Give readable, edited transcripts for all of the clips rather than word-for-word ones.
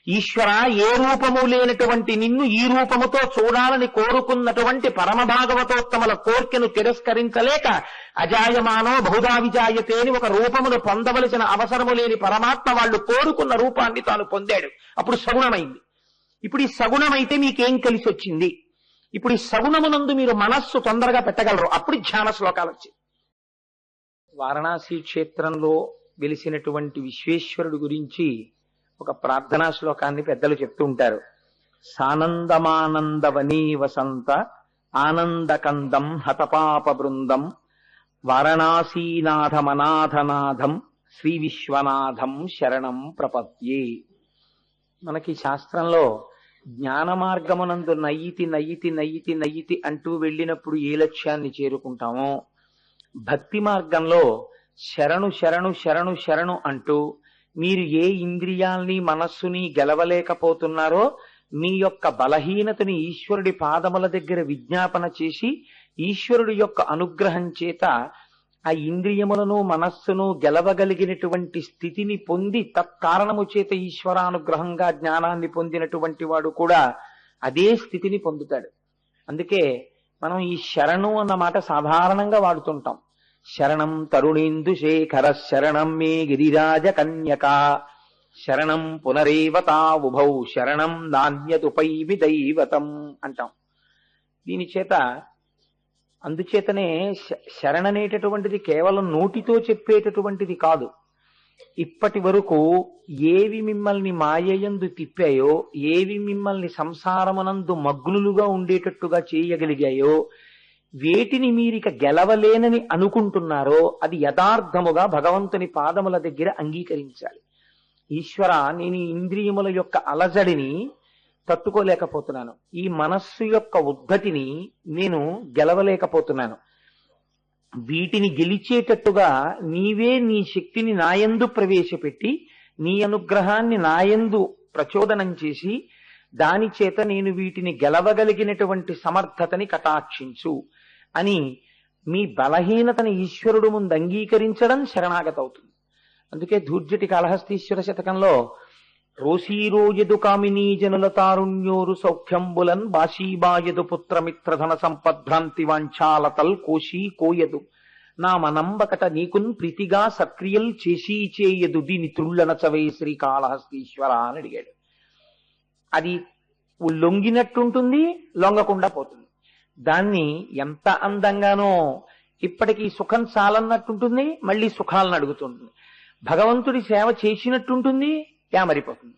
ఈశ్వర, ఏ రూపము లేనటువంటి నిన్ను ఈ రూపముతో చూడాలని కోరుకున్నటువంటి పరమ భాగవతోత్తముల కోర్కెను తిరస్కరించలేక అజాయమానో బహుదా విజాయతే అని ఒక రూపమును పొందవలసిన అవసరము లేని పరమాత్మ వాళ్ళు కోరుకున్న రూపాన్ని తాను పొందాడు. అప్పుడు సగుణమైంది. ఇప్పుడు ఈ సగుణమైతే మీకేం కలిసి వచ్చింది? ఇప్పుడు ఈ సగుణమునందు మీరు మనస్సు తొందరగా పెట్టగలరు. అప్పుడు ధ్యాన శ్లోకాలు వచ్చాయి. వారణాసి క్షేత్రంలో వెలిసినటువంటి విశ్వేశ్వరుడు గురించి ఒక ప్రార్థనా శ్లోకాన్ని పెద్దలు చెప్తూ ఉంటారు. సానందమానందవనీ వసంత ఆనందకందం హతపాప బృందం వారణాసీనాథమనాథనాథం శ్రీ విశ్వనాథం శరణం ప్రపద్యే. మనకి శాస్త్రంలో జ్ఞాన మార్గమునందు నయ్యితి నయ్యితి నయ్యితి నయ్యితి అంటూ వెళ్ళినప్పుడు ఏ లక్ష్యాన్ని చేరుకుంటామో, భక్తి మార్గంలో శరణు శరణు శరణు శరణు అంటూ మీరు ఏ ఇంద్రియాల్ని మనస్సుని గెలవలేకపోతున్నారో మీ యొక్క బలహీనతని ఈశ్వరుడి పాదముల దగ్గర విజ్ఞాపన చేసి ఈశ్వరుడి యొక్క అనుగ్రహం చేత ఆ ఇంద్రియములను మనస్సును గెలవగలిగినటువంటి స్థితిని పొంది తత్కారణము చేత ఈశ్వరానుగ్రహంగా జ్ఞానాన్ని పొందినటువంటి వాడు కూడా అదే స్థితిని పొందుతాడు. అందుకే మనం ఈ శరణు అన్న మాట సాధారణంగా వాడుతుంటాం. శరణం తరుణేందు శేఖర శరణం మే గిరిరాజ కన్యక శరణం పునరేవతా ఉభౌ శరణం నాణ్యతుపైమి దైవతం అంటాం. దీని చేత అందుచేతనే శరణనేటటువంటిది కేవలం నోటితో చెప్పేటటువంటిది కాదు. ఇప్పటి వరకు ఏవి మిమ్మల్ని మాయయందు తిప్పాయో, ఏవి మిమ్మల్ని సంసారమునందు మగ్నులుగా ఉండేటట్టుగా చేయగలిగాయో, వేటిని మీరిక గెలవలేనని అనుకుంటున్నారో అది యథార్థముగా భగవంతుని పాదముల దగ్గర అంగీకరించాలి. ఈశ్వర, నేను ఈ ఇంద్రియముల యొక్క అలజడిని తట్టుకోలేకపోతున్నాను, ఈ మనస్సు యొక్క ఉద్ధతిని నేను గెలవలేకపోతున్నాను, వీటిని గెలిచేటట్టుగా నీవే నీ శక్తిని నాయందు ప్రవేశపెట్టి నీ అనుగ్రహాన్ని నాయందు ప్రచోదనం చేసి దాని చేత నేను వీటిని గెలవగలిగినటువంటి సమర్థతని కటాక్షించు అని మీ బలహీనతని ఈశ్వరుడు ముందు అంగీకరించడం శరణాగత అవుతుంది. అందుకే ధూర్జటి కాళహస్తీశ్వర శతకంలో రోషీరోయదు కామినీ జనుల తారుణ్యోరు సౌఖ్యంబులన్ బాషీబాయదు పుత్రమిత్రధన సంపద్భ్రాంతి వాంఛాలతల్ కోశీ కోయదు నా మనంబకట నీకున్ ప్రీతిగా సక్రియల్ చేసీ చేయదు దీని త్రుళ్ళనచవే శ్రీ కాళహస్తీశ్వర అని అడిగాడు. అది లొంగినట్టుంటుంది, లొంగకుండా పోతుంది. దాన్ని ఎంత అందంగానో ఇప్పటికీ సుఖం చాలన్నట్టుంటుంది, మళ్ళీ సుఖాలను అడుగుతుంటుంది. భగవంతుడి సేవ చేసినట్టుంటుంది, యామరిపోతుంది.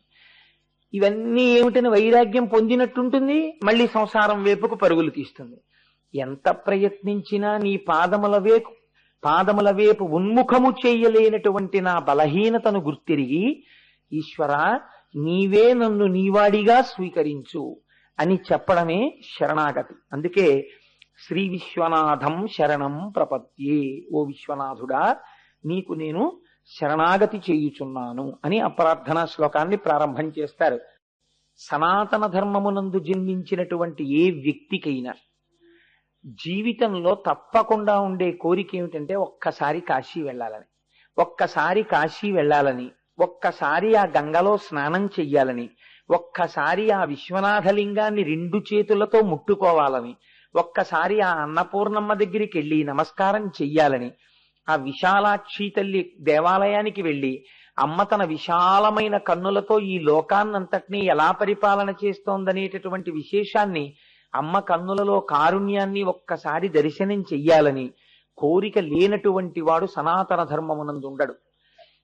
ఇవన్నీ ఏమిటని వైరాగ్యం పొందినట్టుంటుంది, మళ్ళీ సంసారం వైపుకు పరుగులు తీస్తుంది. ఎంత ప్రయత్నించినా నీ పాదముల వైపు ఉన్ముఖము చేయలేనటువంటి నా బలహీనతను గుర్తిరిగి ఈశ్వర నీవే నన్ను నీవాడిగా స్వీకరించు అని చెప్పడమే శరణాగతి. అందుకే శ్రీ విశ్వనాథం శరణం ప్రపద్యే, ఓ విశ్వనాథుడా నీకు నేను శరణాగతి చేయుచున్నాను అని ఆ ప్రార్థనా శ్లోకాన్ని ప్రారంభం చేస్తారు. సనాతన ధర్మమునందు జన్మించినటువంటి ఏ వ్యక్తికైనా జీవితంలో తప్పకుండా ఉండే కోరిక ఏమిటంటే ఒక్కసారి కాశీ వెళ్ళాలని, ఒక్కసారి కాశీ వెళ్ళాలని, ఒక్కసారి ఆ గంగలో స్నానం చెయ్యాలని, ఒక్కసారి ఆ విశ్వనాథలింగాన్ని 2 చేతులతో ముట్టుకోవాలని, ఒక్కసారి ఆ అన్నపూర్ణమ్మ దగ్గరికి వెళ్ళి నమస్కారం చెయ్యాలని, ఆ విశాలాక్షి తల్లి దేవాలయానికి వెళ్ళి అమ్మ తన విశాలమైన కన్నులతో ఈ లోకాన్నంతటినీ ఎలా పరిపాలన చేస్తోందనేటటువంటి విశేషాన్ని, అమ్మ కన్నులలో కారుణ్యాన్ని ఒక్కసారి దర్శనం చెయ్యాలని కోరిక లేనటువంటి వాడు సనాతన ధర్మమునందు ఉండడు.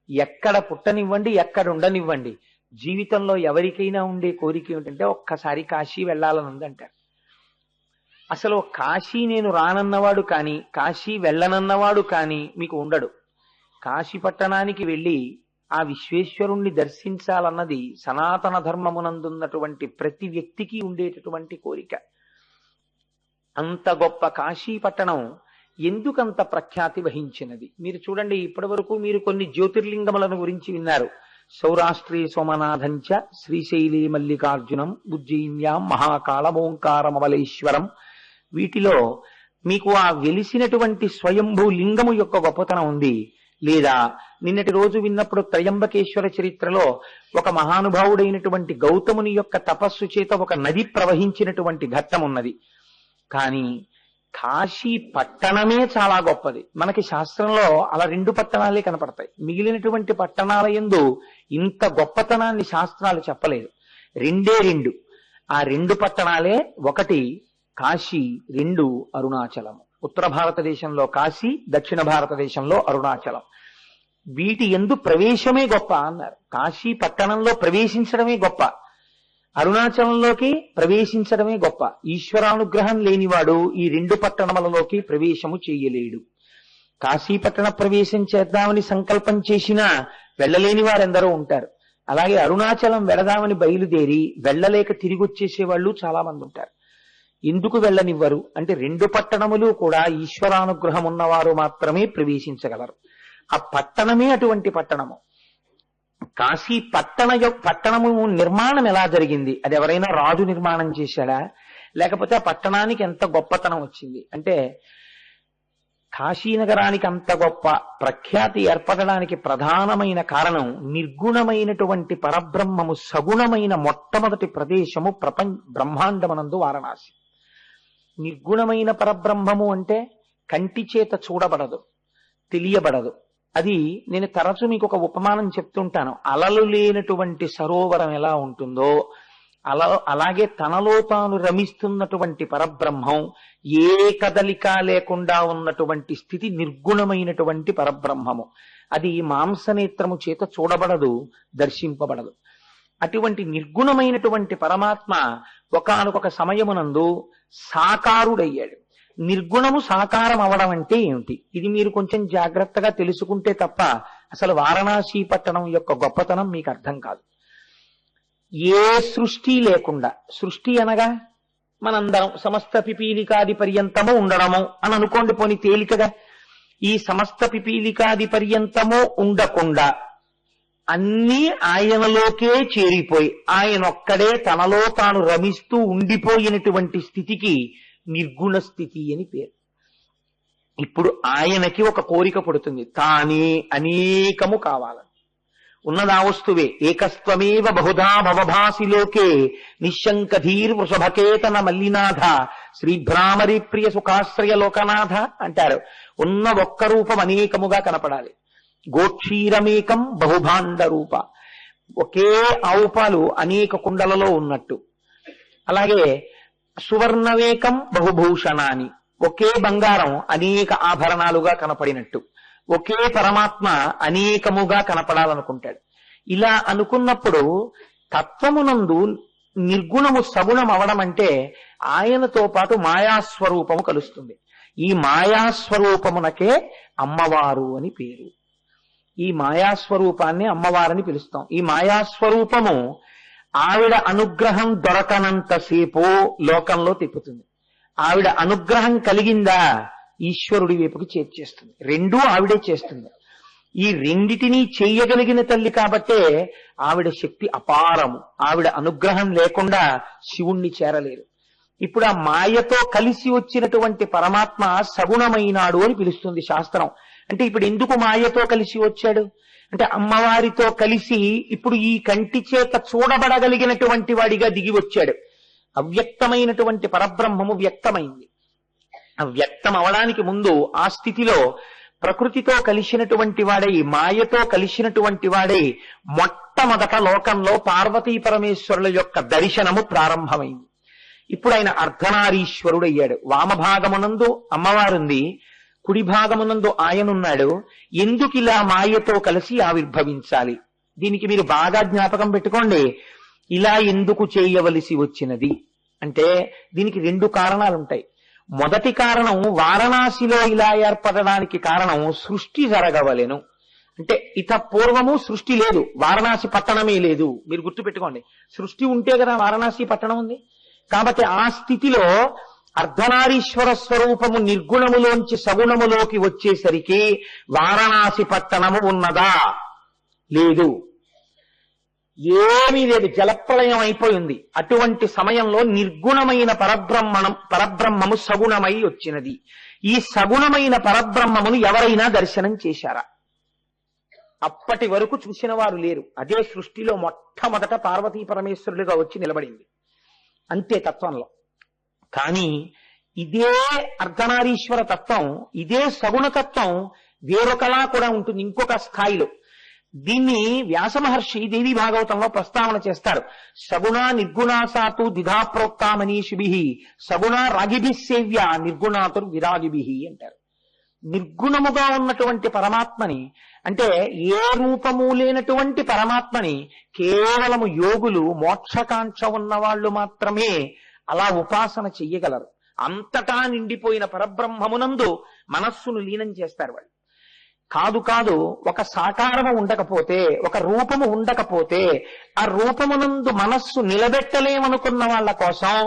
ఎక్కడ పుట్టనివ్వండి, ఎక్కడ ఉండనివ్వండి, జీవితంలో ఎవరికైనా ఉండే కోరిక ఏమిటంటే ఒక్కసారి కాశీ వెళ్ళాలని ఉందంటారు. అసలు కాశీ నేను రానన్నవాడు కానీ, కాశీ వెళ్ళనన్నవాడు కానీ మీకు ఉండడు. కాశీ పట్టణానికి వెళ్ళి ఆ విశ్వేశ్వరుణ్ణి దర్శించాలన్నది సనాతన ధర్మమునందున్నటువంటి ప్రతి వ్యక్తికి ఉండేటటువంటి కోరిక. అంత గొప్ప కాశీ పట్టణం ఎందుకంత ప్రఖ్యాతి వహించినది మీరు చూడండి. ఇప్పటి వరకు మీరు కొన్ని జ్యోతిర్లింగములను గురించి విన్నారు. సౌరాష్ట్రే సోమనాథంచ శ్రీశైలే మల్లికార్జునం ఉజ్జయిన్యాం మహాకాళమోంకారమమలేశ్వరం. వీటిలో మీకు ఆ వెలిసినటువంటి స్వయంభూ లింగము యొక్క గొప్పతనం ఉంది. లేదా నిన్నటి రోజు విన్నప్పుడు త్రయంబకేశ్వర చరిత్రలో ఒక మహానుభావుడైనటువంటి గౌతముని యొక్క తపస్సు చేత ఒక నది ప్రవహించినటువంటి ఘట్టం ఉన్నది. కానీ కాశీ పట్టణమే చాలా గొప్పది. మనకి శాస్త్రంలో అలా 2 పట్టణాలే కనపడతాయి. మిగిలినటువంటి పట్టణాల యందు ఇంత గొప్పతనాన్ని శాస్త్రాలు చెప్పలేదు. 2 ఆ 2 పట్టణాలే, 1 కాశీ, 2 అరుణాచలం. ఉత్తర భారతదేశంలో కాశీ, దక్షిణ భారతదేశంలో అరుణాచలం. వీటి యందు ప్రవేశమే గొప్ప అన్నారు. కాశీ పట్టణంలో ప్రవేశించడమే గొప్ప, అరుణాచలంలోకి ప్రవేశించడమే గొప్ప. ఈశ్వరానుగ్రహం లేనివాడు ఈ 2 పట్టణములలోకి ప్రవేశము చేయలేడు. కాశీ పట్టణ ప్రవేశం చేద్దామని సంకల్పం చేసినా వెళ్ళలేని వారెందరో ఉంటారు. అలాగే అరుణాచలం వెళదామని బయలుదేరి వెళ్ళలేక తిరిగి వచ్చేసే వాళ్ళు చాలా మంది ఉంటారు. ఎందుకు వెళ్ళనివ్వరు అంటే 2 పట్టణములు కూడా ఈశ్వరానుగ్రహం ఉన్నవారు మాత్రమే ప్రవేశించగలరు. ఆ పట్టణమే అటువంటి పట్టణము. కాశీ పట్టణము నిర్మాణం ఎలా జరిగింది? అది ఎవరైనా రాజు నిర్మాణం చేశాడా, లేకపోతే ఆ పట్టణానికి ఎంత గొప్పతనం వచ్చింది అంటే, కాశీనగరానికి అంత గొప్ప ప్రఖ్యాతి ఏర్పడడానికి ప్రధానమైన కారణం నిర్గుణమైనటువంటి పరబ్రహ్మము సగుణమైన మొట్టమొదటి ప్రదేశము బ్రహ్మాండమనందు వారణాసి. నిర్గుణమైన పరబ్రహ్మము అంటే కంటి చేత చూడబడదు, తెలియబడదు. అది నేను తరచు మీకు ఒక ఉపమానం చెప్తుంటాను. అలలు లేనటువంటి సరోవరం ఎలా ఉంటుందో అలాగే తనలో తాను రమిస్తున్నటువంటి పరబ్రహ్మం, ఏ కదలిక లేకుండా ఉన్నటువంటి స్థితి నిర్గుణమైనటువంటి పరబ్రహ్మము. అది మాంసనేత్రము చేత చూడబడదు, దర్శింపబడదు. అటువంటి నిర్గుణమైనటువంటి పరమాత్మ ఒకానొక సమయమునందు సాకారుడయ్యాడు. నిర్గుణము సాకారం అవడం అంటే ఏమిటి? ఇది మీరు కొంచెం జాగ్రత్తగా తెలుసుకుంటే తప్ప అసలు వారణాసి పట్టణం యొక్క గొప్పతనం మీకు అర్థం కాదు. ఏ సృష్టి లేకుండా, సృష్టి అనగా మనందరం సమస్త పిపీలికాది పర్యంతము ఉండడము అని అనుకోండి. పోని తేలికగా ఈ సమస్త పిపీలికాది పర్యంతము ఉండకుండా అన్నీ ఆయనలోకే చేరిపోయి ఆయనొక్కడే తనలో తాను రమిస్తూ ఉండిపోయినటువంటి స్థితికి నిర్గుణ స్థితి అని పేరు. ఇప్పుడు ఆయనకి ఒక కోరిక పుడుతుంది, తానే అనేకము కావాలని. ఉన్నదా వస్తువే ఏకస్త్వమేవ బహుధా భవభాసి లోకే నిశంకధీర్ వృషభకేతన మల్లినాథ శ్రీభ్రామరి ప్రియ సుఖాశ్రయ లోకనాథ అంటారు. ఉన్న ఒక్క రూపం అనేకముగా కనపడాలి. గోక్షీరమేకం బహుభాండ రూప, ఒకే ఆవు పాలు అనేక కుండలలో ఉన్నట్టు. అలాగే సువర్ణవేకం బహుభూషణాని, ఒకే బంగారం అనేక ఆభరణాలుగా కనపడినట్టు. ఒకే పరమాత్మ అనేకముగా కనపడాలనుకుంటాడు. ఇలా అనుకున్నప్పుడు తత్వమునందు నిర్గుణము సగుణం అవడం అంటే ఆయనతో పాటు మాయాస్వరూపము కలుస్తుంది. ఈ మాయాస్వరూపమునకే అమ్మవారు అని పేరు. ఈ మాయాస్వరూపాన్ని అమ్మవారని పిలుస్తాం. ఈ మాయాస్వరూపము ఆవిడ అనుగ్రహం దొరకనంతసేపు లోకంలో తిప్పుతుంది. ఆవిడ అనుగ్రహం కలిగిందా ఈశ్వరుడి వైపుకి చేర్చేస్తుంది. 2 ఆవిడే చేస్తుంది. ఈ రెండిటినీ చెయ్యగలిగిన తల్లి కాబట్టే ఆవిడ శక్తి అపారము. ఆవిడ అనుగ్రహం లేకుండా శివుణ్ణి చేరలేరు. ఇప్పుడు ఆ మాయతో కలిసి వచ్చినటువంటి పరమాత్మ సగుణమైనాడు అని పిలుస్తుంది శాస్త్రం. అంటే ఇప్పుడు ఎందుకు మాయతో కలిసి వచ్చాడు అంటే, అమ్మవారితో కలిసి ఇప్పుడు ఈ కంటి చేత చూడబడగలిగినటువంటి వాడిగా దిగి వచ్చాడు. అవ్యక్తమైనటువంటి పరబ్రహ్మము వ్యక్తమైంది. ఆ వ్యక్తం అవడానికి ముందు ఆ స్థితిలో ప్రకృతితో కలిసినటువంటి వాడై, మాయతో కలిసినటువంటి వాడై మొట్టమొదట లోకంలో పార్వతీ పరమేశ్వరుల యొక్క దర్శనము ప్రారంభమైంది. ఇప్పుడు ఆయన అర్ధనారీశ్వరుడయ్యాడు. వామభాగమునందు అమ్మవారుంది, కుడి భాగమునందు ఆయనున్నాడు. ఎందుకు ఇలా మాయతో కలిసి ఆవిర్భవించాలి? దీనికి మీరు బాగా జ్ఞాపకం పెట్టుకోండి. ఇలా ఎందుకు చేయవలసి వచ్చినది అంటే దీనికి 2 కారణాలుంటాయి. మొదటి కారణం, వారణాసిలో ఇలా ఏర్పడడానికి కారణం సృష్టి జరగవలెను. అంటే పూర్వము సృష్టి లేదు, వారణాసి పట్టణమే లేదు. మీరు గుర్తుపెట్టుకోండి, సృష్టి ఉంటే కదా వారణాసి పట్టణం ఉంది. కాబట్టి ఆ స్థితిలో అర్ధనారీశ్వర స్వరూపము నిర్గుణములోంచి సగుణములోకి వచ్చేసరికి వారణాసి పట్టణము ఉన్నదా? లేదు, ఏమీ లేదు, జలప్రళయం అయిపోయింది. అటువంటి సమయంలో నిర్గుణమైన పరబ్రహ్మము సగుణమై వచ్చినది. ఈ సగుణమైన పరబ్రహ్మమును ఎవరైనా దర్శనం చేశారా? అప్పటి వరకు చూసిన వారు లేరు. అదే సృష్టిలో మొట్టమొదట పార్వతీ పరమేశ్వరులుగా వచ్చి నిలబడింది, అంతే తత్వంలో. కానీ ఇదే అర్ధనారీశ్వర తత్వం, ఇదే సగుణ తత్వం వేరొకలా కూడా ఉంటుంది ఇంకొక స్థాయిలో. దీన్ని వ్యాస మహర్షి దేవి భాగవతంలో ప్రస్తావన చేస్తారు. సగుణ నిర్గుణాసాతు ద్విధాప్రోక్తా మనీషిభి సగుణ రాగిభి సేవ్య నిర్గుణాతుర్ విరాగిభి అంటారు. నిర్గుణముగా ఉన్నటువంటి పరమాత్మని, అంటే ఏ రూపము లేనటువంటి పరమాత్మని కేవలము యోగులు, మోక్షకాంక్ష ఉన్న వాళ్ళు మాత్రమే అలా ఉపాసన చెయ్యగలరు. అంతటా నిండిపోయిన పరబ్రహ్మమునందు మనస్సును లీనం చేస్తారు వాళ్ళు. కాదు ఒక సాకారము ఉండకపోతే, ఒక రూపము ఉండకపోతే, ఆ రూపమునందు మనస్సు నిలబెట్టలేమనుకున్న వాళ్ళ కోసం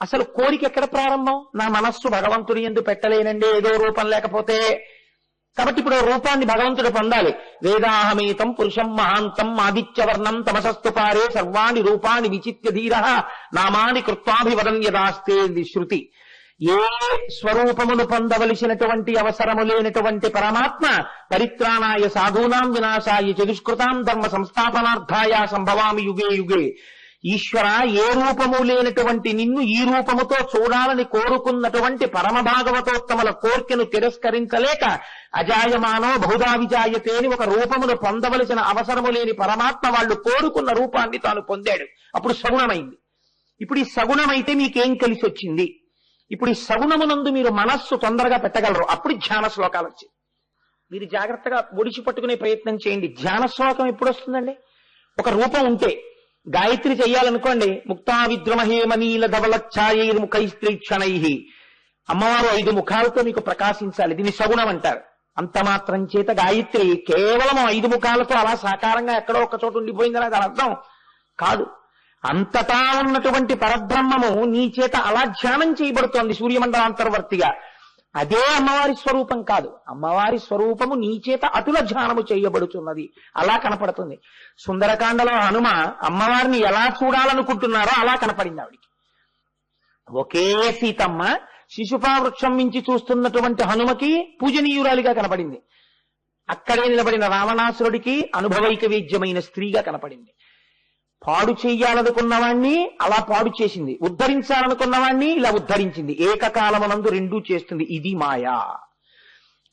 అసలు కోరిక ఎక్కడ ప్రారంభం? నా మనస్సు భగవంతుడి యందు పెట్టలేనండి ఏదో రూపం లేకపోతే. కాబట్టి ఇప్పుడు రూపాన్ని భగవంతుడు పొందాలి. వేదాహమేతం పురుషం మహాంతం ఆదిత్యవర్ణం తమసస్తు పారే సర్వాణి రూపాన్ని విచిత్య ధీర నామాని కృత్వాభివదన్యదాస్తే శృతి. ఏ స్వరూపమును పొందవలసినటువంటి అవసరము లేనటువంటి పరమాత్మ పరిత్రాణాయ సాధూనాం వినాశాయ చతుష్కృతాం ధర్మ సంస్థాపనార్థాయ సంభవామి యుగే యుగే. ఈశ్వర, ఏ రూపము లేనటువంటి నిన్ను ఈ రూపముతో చూడాలని కోరుకున్నటువంటి పరమ భాగవతోత్తముల కోర్కెను తిరస్కరించలేక అజాయమానో బహుదా విజాయతే అని ఒక రూపమును పొందవలసిన అవసరము లేని పరమాత్మ వాళ్ళు కోరుకున్న రూపాన్ని తాను పొందాడు. అప్పుడు సగుణమైంది. ఇప్పుడు ఈ సగుణమైతే మీకేం కలిసి వచ్చింది? ఇప్పుడు ఈ సగుణమునందు మీరు మనస్సు తొందరగా పెట్టగలరు. అప్పుడు ధ్యాన శ్లోకాలు వచ్చాయి. మీరు జాగ్రత్తగా ఒడిచి పట్టుకునే ప్రయత్నం చేయండి. ధ్యాన శ్లోకం ఎప్పుడు వస్తుందండి? ఒక రూపం ఉంటే, గాయత్రి చెయ్యాలనుకోండి, ముక్తా విద్రమహేమనీల ధవలఛాయైర్ముఖైస్త్రీక్షణై, అమ్మవారు 5 ముఖాలతో మీకు ప్రకాశించాలి. దీన్ని సగుణం అంటారు. అంత మాత్రం చేత గాయత్రి కేవలం 5 ముఖాలతో అలా సాకారంగా ఎక్కడో ఒక చోట ఉండిపోయిందని దాని అర్థం కాదు. అంతటా ఉన్నటువంటి పరబ్రహ్మము నీ చేత అలా ధ్యానం చేయబడుతోంది సూర్యమండలాంతర్వర్తిగా. అదే అమ్మవారి స్వరూపం కాదు. అమ్మవారి స్వరూపము నీ చేత అటుల ధ్యానము చేయబడుతున్నది, అలా కనపడుతుంది. సుందరకాండలో హనుమ అమ్మవారిని ఎలా చూడాలనుకుంటున్నారో అలా కనపడింది ఆవిడికి. ఒకే సీతమ్మ శిశుపావృక్షం మించి చూస్తున్నటువంటి హనుమకి పూజనీయురాలిగా కనపడింది. అక్కడే నిలబడిన రావణాసురుడికి అనుభవైక వేద్యమైన స్త్రీగా కనపడింది. పాడు చెయ్యాలనుకున్నవాణ్ణి అలా పాడు చేసింది, ఉద్ధరించాలనుకున్నవాణ్ణి ఇలా ఉద్ధరించింది. ఏకకాలమునందు రెండూ చేస్తుంది. ఇది మాయా.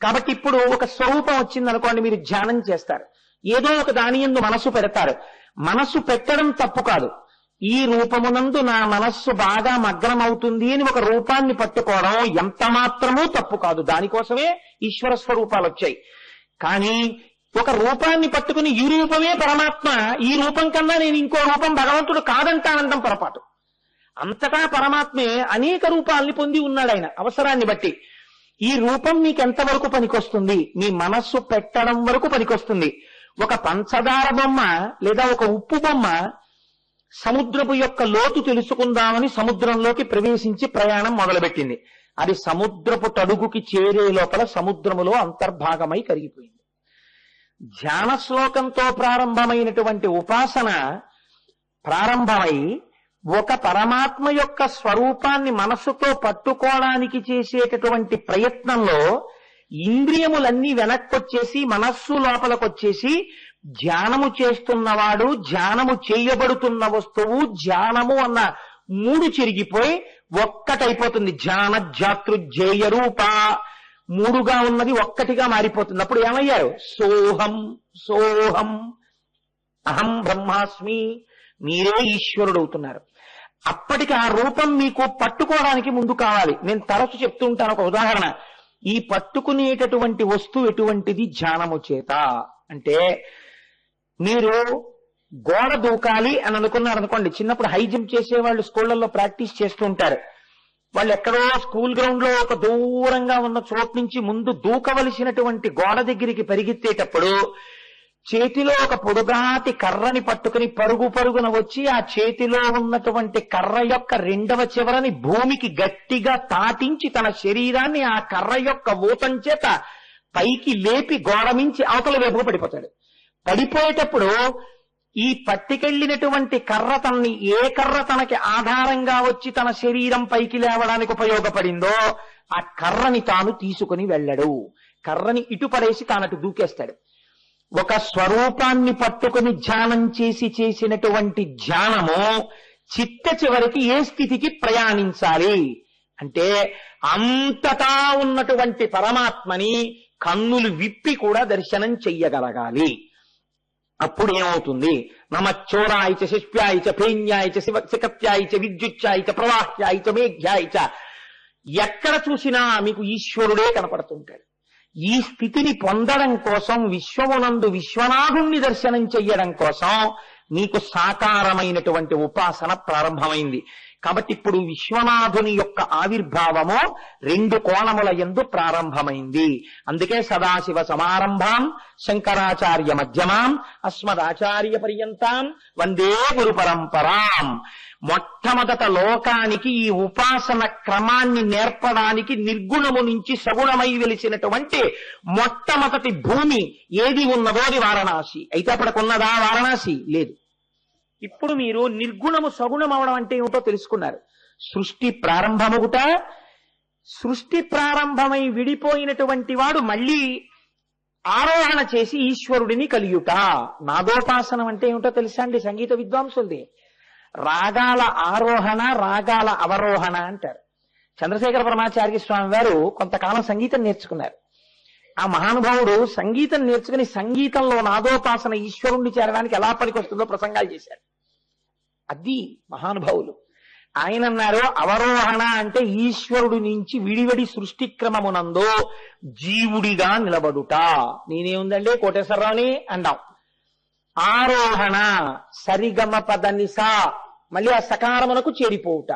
కాబట్టి ఇప్పుడు ఒక స్వరూపం వచ్చింది అనుకోండి, మీరు ధ్యానం చేస్తారు, ఏదో ఒక దాని యందు మనసు పెడతారు. మనసు పెట్టడం తప్పు కాదు. ఈ రూపమునందు నా మనస్సు బాగా మగ్నం అవుతుంది అని ఒక రూపాన్ని పట్టుకోవడం ఎంత మాత్రమూ తప్పు కాదు. దానికోసమే ఈశ్వర స్వరూపాలు వచ్చాయి. కానీ ఒక రూపాన్ని పట్టుకుని ఈ రూపమే పరమాత్మ, ఈ రూపం కన్నా నేను ఇంకో రూపం భగవంతుడు కాదంటానంటాం పొరపాటు. అంతటా పరమాత్మే అనేక రూపాల్ని పొంది ఉన్నాడు ఆయన అవసరాన్ని బట్టి. ఈ రూపం మీకు ఎంతవరకు పనికొస్తుంది? మీ మనస్సు పెట్టడం వరకు పనికొస్తుంది. ఒక పంచదార బొమ్మ లేదా ఒక ఉప్పు బొమ్మ సముద్రపు యొక్క లోతు తెలుసుకుందామని సముద్రంలోకి ప్రవేశించి ప్రయాణం మొదలుపెట్టింది. అది సముద్రపు తడుగుకి చేరే లోపల సముద్రములో అంతర్భాగమై కరిగిపోయింది. ధ్యాన శ్లోకంతో ప్రారంభమైనటువంటి ఉపాసన ప్రారంభమై ఒక పరమాత్మ యొక్క స్వరూపాన్ని మనస్సుతో పట్టుకోవడానికి చేసేటటువంటి ప్రయత్నంలో ఇంద్రియములన్నీ వెనక్కొచ్చేసి మనస్సు లోపలికొచ్చేసి ధ్యానము చేస్తున్నవాడు, ధ్యానము చేయబడుతున్న వస్తువు, ధ్యానము అన్న 3 చెరిగిపోయి ఒక్కటైపోతుంది. ధ్యాన జాతృజ్జేయ రూప 3గా ఉన్నది ఒక్కటిగా మారిపోతుంది. అప్పుడు ఏమయ్యారు? సోహం సోహం అహం బ్రహ్మాస్మి, మీరే ఈశ్వరుడు అవుతున్నారు. అప్పటికి ఆ రూపం మీకు పట్టుకోవడానికి ముందు కావాలి. నేను తరచు చెప్తూ ఉంటాను ఒక ఉదాహరణ. ఈ పట్టుకునేటటువంటి వస్తువు ఎటువంటిది? ధ్యానము చేత. అంటే మీరు గోడ దూకాలి అని అనుకున్నారు అనుకోండి, చిన్నప్పుడు హై జంప్ చేసేవాళ్ళు స్కూళ్లలో ప్రాక్టీస్ చేస్తూ ఉంటారు. వాళ్ళు ఎక్కడో స్కూల్ గ్రౌండ్ లో ఒక దూరంగా ఉన్న చోటు నుంచి ముందు దూకవలసినటువంటి గోడ దగ్గరికి పరిగెత్తేటప్పుడు చేతిలో ఒక పొడుగాటి కర్రని పట్టుకుని పరుగు పరుగున వచ్చి ఆ చేతిలో ఉన్నటువంటి కర్ర యొక్క 2వ చివరని భూమికి గట్టిగా తాటించి తన శరీరాన్ని ఆ కర్ర యొక్క ఊతం చేత పైకి లేపి గోడ మించి అవతల వైపుకు పడిపోతాడు. పడిపోయేటప్పుడు ఈ పట్టుకెళ్లినటువంటి కర్ర తనని, ఏ కర్ర తనకి ఆధారంగా వచ్చి తన శరీరం పైకి లేవడానికి ఉపయోగపడిందో ఆ కర్రని తాను తీసుకుని వెళ్ళడు. కర్రని ఇటు పడేసి తానటు దూకేస్తాడు. ఒక స్వరూపాన్ని పట్టుకుని ధ్యానం చేసినటువంటి ధ్యానము చిట్ట చివరికి ఏ స్థితికి ప్రయాణించాలి అంటే అంతటా ఉన్నటువంటి పరమాత్మని కన్నులు విప్పి కూడా దర్శనం చెయ్యగలగాలి. అప్పుడు ఏమవుతుంది? నమచ్చోరాయిచ శిష్ప్యాయిచ ఫేన్యాయిచ శికత్యాయిచ విద్యుచ్చాయిచ ప్రవాహ్యాయిచ మేఘ్యాయిచ, ఎక్కడ చూసినా మీకు ఈశ్వరుడే కనపడుతుంటాడు. ఈ స్థితిని పొందడం కోసం విశ్వమునందు విశ్వనాథుణ్ణి దర్శనం చెయ్యడం కోసం మీకు సాకారమైనటువంటి ఉపాసన ప్రారంభమైంది. కాబట్టి ఇప్పుడు విశ్వనాథుని యొక్క ఆవిర్భావము 2 కోణముల యందు ప్రారంభమైంది. అందుకే సదాశివ సమారంభాం శంకరాచార్య మధ్యమాం అస్మదాచార్య పర్యంతాం వందే గురు పరంపరాం. మొట్టమొదట లోకానికి ఈ ఉపాసన క్రమాన్ని నేర్పడానికి నిర్గుణము నుంచి సగుణమై వెలిసినటువంటి మొట్టమొదటి భూమి ఏది ఉన్నదో అది వారణాసి. అయితే అప్పటికున్నదా వారణాసి? లేదు. ఇప్పుడు మీరు నిర్గుణము సగుణం అవడం అంటే ఏమిటో తెలుసుకున్నారు. సృష్టి ప్రారంభముగుట, సృష్టి ప్రారంభమై విడిపోయినటువంటి వాడు మళ్ళీ ఆరోహణ చేసి ఈశ్వరుడిని కలియుట. నాదోపాసనం అంటే ఏమిటో తెలుసా అండి సంగీత విద్వాంసులది? రాగాల ఆరోహణ, రాగాల అవరోహణ అంటారు. చంద్రశేఖర పరమాచార్య స్వామి వారు కొంతకాలం సంగీతం నేర్చుకున్నారు. ఆ మహానుభావుడు సంగీతం నేర్చుకుని సంగీతంలో నాదోపాసన ఈశ్వరుణ్ణి చేరడానికి ఎలా పనికొస్తుందో ప్రసంగాలు చేశారు. అది మహానుభావులు. ఆయన అన్నారు, అవరోహణ అంటే ఈశ్వరుడి నుంచి విడివడి సృష్టి క్రమమునందు జీవుడిగా నిలబడుట. నేనేముందండి కోటేశ్వరరావుని అంటాం. ఆరోహణ సరిగమ పదనిసా, మళ్ళీ ఆ సకారమునకు చేరిపోవుట.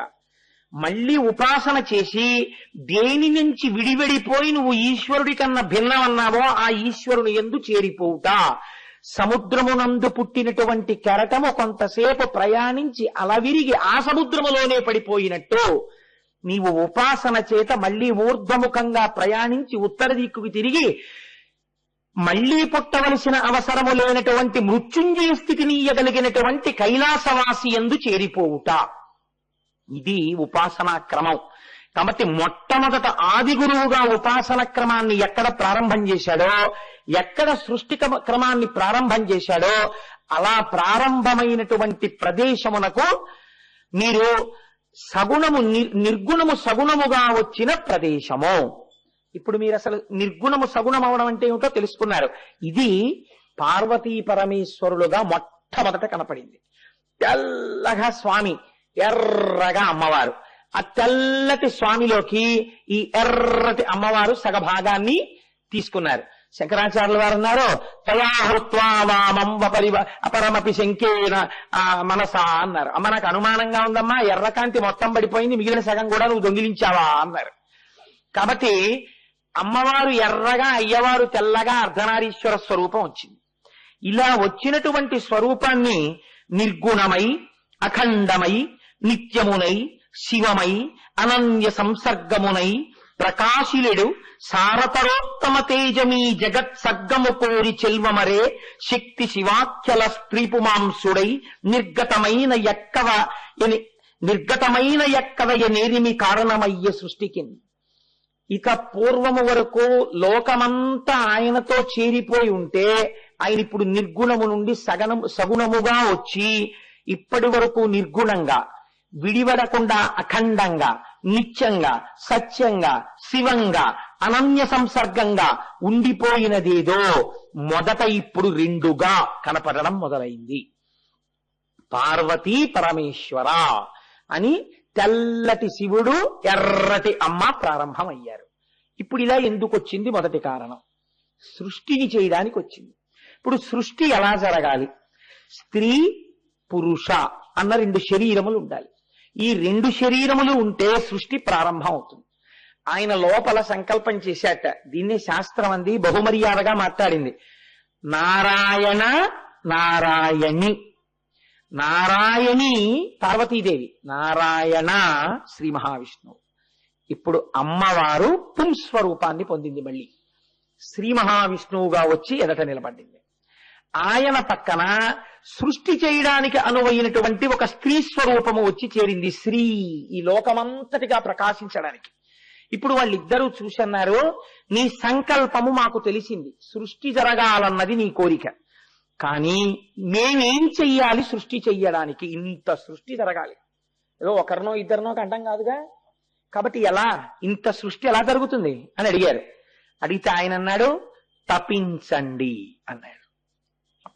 మళ్ళీ ఉపాసన చేసి దేని నుంచి విడివడిపోయి నువ్వు ఈశ్వరుడి కన్నా భిన్నమన్నావో ఆ ఈశ్వరుని యందు చేరిపోవుట. సముద్రమునందు పుట్టినటువంటి కెరటము కొంతసేపు ప్రయాణించి అలవిరిగి ఆ సముద్రములోనే పడిపోయినట్టు నీవు ఉపాసన చేత మళ్ళీ ఊర్ధ్వముఖంగా ప్రయాణించి ఉత్తర దిక్కుకి తిరిగి మళ్లీ పుట్టవలసిన అవసరము లేనటువంటి మృత్యుంజయ స్థితిని ఇయ్యగలిగినటువంటి కైలాసవాసి యందు చేరిపోవుట. ఇది ఉపాసనా క్రమం. కాబట్టి మొట్టమొదట ఆది గురువుగా ఉపాసన క్రమాన్ని ఎక్కడ ప్రారంభం చేశాడో, ఎక్కడ సృష్టి క్రమాన్ని ప్రారంభం చేశాడో అలా ప్రారంభమైనటువంటి ప్రదేశమునకు మీరు సగుణము నిర్గుణము సగుణముగా వచ్చిన ప్రదేశము. ఇప్పుడు మీరు అసలు నిర్గుణము సగుణం అవడం అంటే ఏమిటో తెలుసుకున్నారు. ఇది పార్వతీ పరమేశ్వరులుగా మొట్టమొదట కనపడింది. తెల్లగా స్వామి, ఎర్రగా అమ్మవారు. ఆ తెల్లటి స్వామిలోకి ఈ ఎర్రటి అమ్మవారు సగభాగాన్ని తీసుకున్నారు. శంకరాచార్యుల వారు అన్నారు, తయాహృత్వామం అపరమపి శంకేన మనసా అన్నారు. అమ్మ నాకు అనుమానంగా ఉందమ్మా, ఎర్రకాంతి మొత్తం పడిపోయింది, మిగిలిన సగం కూడా నువ్వు దొంగిలించావా అన్నారు. కాబట్టి అమ్మవారు ఎర్రగా, అయ్యవారు తెల్లగా అర్ధనారీశ్వర స్వరూపం వచ్చింది. ఇలా వచ్చినటువంటి స్వరూపాన్ని నిర్గుణమై, అఖండమై, నిత్యమునై, శివమై, అనన్య సంసర్గమునై, ప్రకాశిలుడు సారతరోత్తమ తేజమీ జగత్ సర్గము కోరి చెల్వమరే శక్తి శివాఖ్యల స్త్రీపుమాంసుడై నిర్గతమైన ఎక్కవ నేరిమి కారణమయ్య సృష్టికి. ఇక పూర్వము వరకు లోకమంతా ఆయనతో చేరిపోయి ఉంటే ఆయన ఇప్పుడు నిర్గుణము నుండి సగుణముగా వచ్చి ఇప్పటి వరకు నిర్గుణంగా, విడివడకుండా అఖండంగా, నిత్యంగా, సత్యంగా, శివంగా, అనన్య సంసర్గంగా ఉండిపోయినదేదో మొదట ఇప్పుడు 2గా కనపడడం మొదలైంది. పార్వతీ పరమేశ్వర అని తెల్లటి శివుడు, ఎర్రటి అమ్మ ప్రారంభమయ్యారు. ఇప్పుడు ఇలా ఎందుకు వచ్చింది? మొదటి కారణం సృష్టిని చేయడానికి వచ్చింది. ఇప్పుడు సృష్టి ఎలా జరగాలి? స్త్రీ పురుష అన్న 2 శరీరములు ఉండాలి. ఈ 2 శరీరములు ఉంటే సృష్టి ప్రారంభం అవుతుంది. ఆయన లోపల సంకల్పం చేశాట. దీన్ని శాస్త్రం అంది బహుమర్యాదగా మాట్లాడింది. నారాయణ నారాయణి. నారాయణి పార్వతీదేవి, నారాయణ శ్రీ మహావిష్ణువు. ఇప్పుడు అమ్మవారు పుంస్వరూపాన్ని పొందింది. మళ్ళీ శ్రీ మహావిష్ణువుగా వచ్చి ఎదట నిలబడింది. ఆయన పక్కన సృష్టి చేయడానికి అనువైనటువంటి ఒక స్త్రీ స్వరూపము వచ్చి చేరింది. శ్రీ, ఈ లోకమంతటిగా ప్రకాశించడానికి. ఇప్పుడు వాళ్ళిద్దరూ చూసన్నారు, నీ సంకల్పము మాకు తెలిసింది, సృష్టి జరగాలన్నది నీ కోరిక, కానీ మేమేం చెయ్యాలి సృష్టి చెయ్యడానికి? ఇంత సృష్టి జరగాలి, ఏదో ఒకరినో ఇద్దరినో కంటం కాదుగా, కాబట్టి ఎలా ఇంత సృష్టి ఎలా జరుగుతుంది అని అడిగారు. అడిగితే ఆయన అన్నాడు, తపించండి అన్నాడు.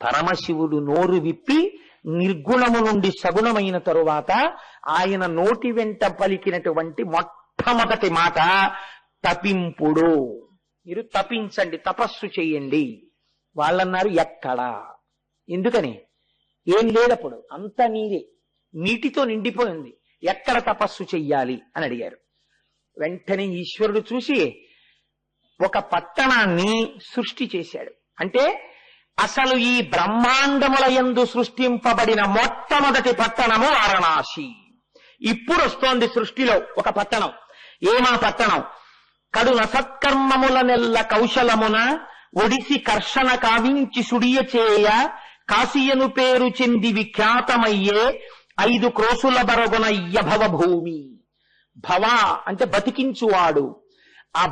పరమశివుడు నోరు విప్పి నిర్గుణము నుండి సగుణమైన తరువాత ఆయన నోటి వెంట పలికినటువంటి మొట్టమొదటి మాట తపింపుడు. మీరు తపించండి, తపస్సు చెయ్యండి. వాళ్ళన్నారు ఎక్కడా? ఎందుకని? ఏం లేదప్పుడు, అంత నీరే, నీటితో నిండిపోయింది, ఎక్కడ తపస్సు చెయ్యాలి అని అడిగారు. వెంటనే ఈశ్వరుడు చూసి ఒక పట్టణాన్ని సృష్టి చేశాడు. అంటే అసలు ఈ బ్రహ్మాండముల యందు సృష్టింపబడిన మొట్టమొదటి పట్టణము వారణాసి. ఇప్పుడు వస్తోంది సృష్టిలో ఒక పట్టణం. ఏమా పట్టణం? కడున సత్కర్మముల నెల్ల కౌశలమున ఒడిసి కర్షణ కావించి సుడియ చేయ కాశీయను పేరు చెంది విఖ్యాతమయ్యే 5 క్రోసుల బరగునయ్య భవ భూమి. భవ అంటే బతికించువాడు. ఆ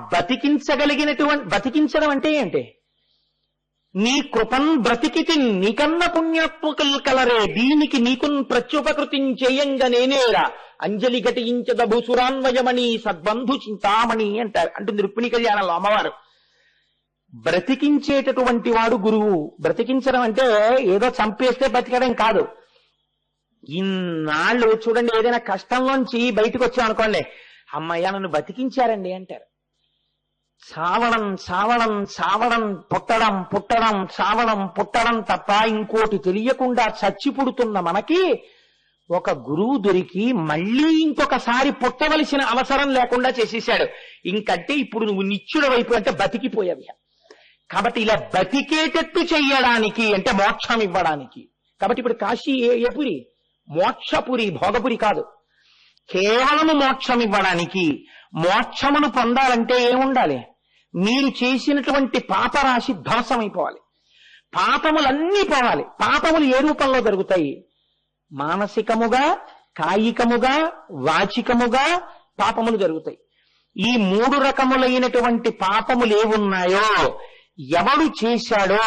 బతికించడం అంటే ఏంటి? నీ కృపన్ బ్రతికితి నీకన్న పుణ్యాత్మకులు కలరే, దీనికి నీకున్ ప్రత్యుపకృతిం చేయంగా నేనేరా అంజలి ఘటించద భూసురాన్వయమణి సద్బంధు చింతామణి అంటుంది రుక్మిణీ కళ్యాణంలో అమ్మవారు. బ్రతికించేటటువంటి వాడు గురువు. బ్రతికించడం అంటే ఏదో చంపేస్తే బతికడం కాదు. ఇన్నాళ్ళు చూడండి, ఏదైనా కష్టంలోంచి బయటకు వచ్చాం అనుకోండి, అమ్మయ్య నన్ను బతికించారండి అంటారు. చావడం చావడం చావడం, పుట్టడం పుట్టడం చావడం పుట్టడం తప్ప ఇంకోటి తెలియకుండా చచ్చి పుడుతున్న మనకి ఒక గురువు దొరికి మళ్ళీ ఇంకొకసారి పుట్టవలసిన అవసరం లేకుండా చేసేశాడు. ఇంకంటే ఇప్పుడు నువ్వు నిత్యుడ వైపు అంటే బతికిపోయావి. కాబట్టి ఇలా బతికేటట్టు చెయ్యడానికి అంటే మోక్షం ఇవ్వడానికి. కాబట్టి ఇప్పుడు కాశీ ఏ పురి? మోక్షపురి, భోగపురి కాదు. కేవలము మోక్షం ఇవ్వడానికి. మోక్షమును పొందాలంటే ఏముండాలి? మీరు చేసినటువంటి పాపరాశి ధ్వంసమైపోవాలి, పాపములన్నీ పోవాలి. పాపములు ఏ రూపంలో జరుగుతాయి? మానసికముగా, కాయికముగా, వాచికముగా పాపములు జరుగుతాయి. ఈ 3 రకములైనటువంటి పాపములు ఏవున్నాయో, ఎవడు చేశాడో,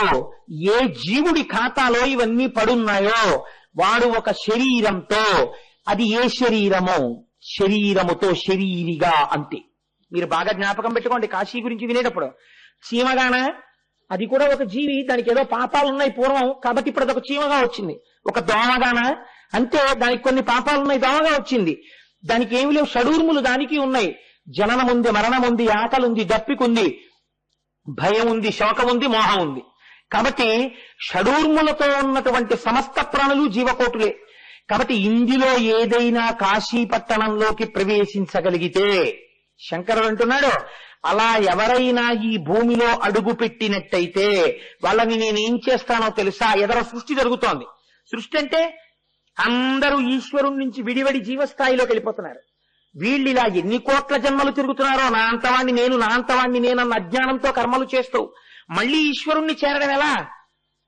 ఏ జీవుడి ఖాతాలో ఇవన్నీ పడున్నాయో వాడు ఒక శరీరంతో, అది ఏ శరీరమో, శరీరముతో శరీరిగా అంతే. మీరు బాగా జ్ఞాపకం పెట్టుకోండి కాశీ గురించి వినేటప్పుడు. చీమగాన అది కూడా ఒక జీవి, దానికి ఏదో పాపాలు ఉన్నాయి పూర్వం, కాబట్టి ఇప్పుడు అదొక చీమగా వచ్చింది. ఒక దోమగాన అంతే, దానికి కొన్ని పాపాలు ఉన్నాయి, దోమగా వచ్చింది. దానికి ఏమి లేవు, షడూర్ములు దానికి ఉన్నాయి. జననం ఉంది, మరణం ఉంది, ఆకలి ఉంది, దప్పికుంది, భయం ఉంది, శోకం ఉంది, మోహం ఉంది. కాబట్టి షడూర్ములతో ఉన్నటువంటి సమస్త ప్రాణులు జీవకోటులే. కాబట్టి ఇందులో ఏదైనా కాశీ పట్టణంలోకి ప్రవేశించగలిగితే, శంకరుడు అంటున్నాడు, అలా ఎవరైనా ఈ భూమిలో అడుగు పెట్టినట్టయితే వాళ్ళని నేనేం చేస్తానో తెలుసా? ఎదర సృష్టి జరుగుతోంది. సృష్టి అంటే అందరూ ఈశ్వరుడి నుంచి విడివడి జీవస్థాయిలోకి వెళ్ళిపోతున్నారు. వీళ్ళు ఇలా ఎన్ని కోట్ల జన్మలు తిరుగుతున్నారో, నా అంతవాణ్ణి నేను, నా అంతవాణ్ణి నేనన్న అజ్ఞానంతో కర్మలు చేస్తూ మళ్ళీ ఈశ్వరుణ్ణి చేరడం ఎలా?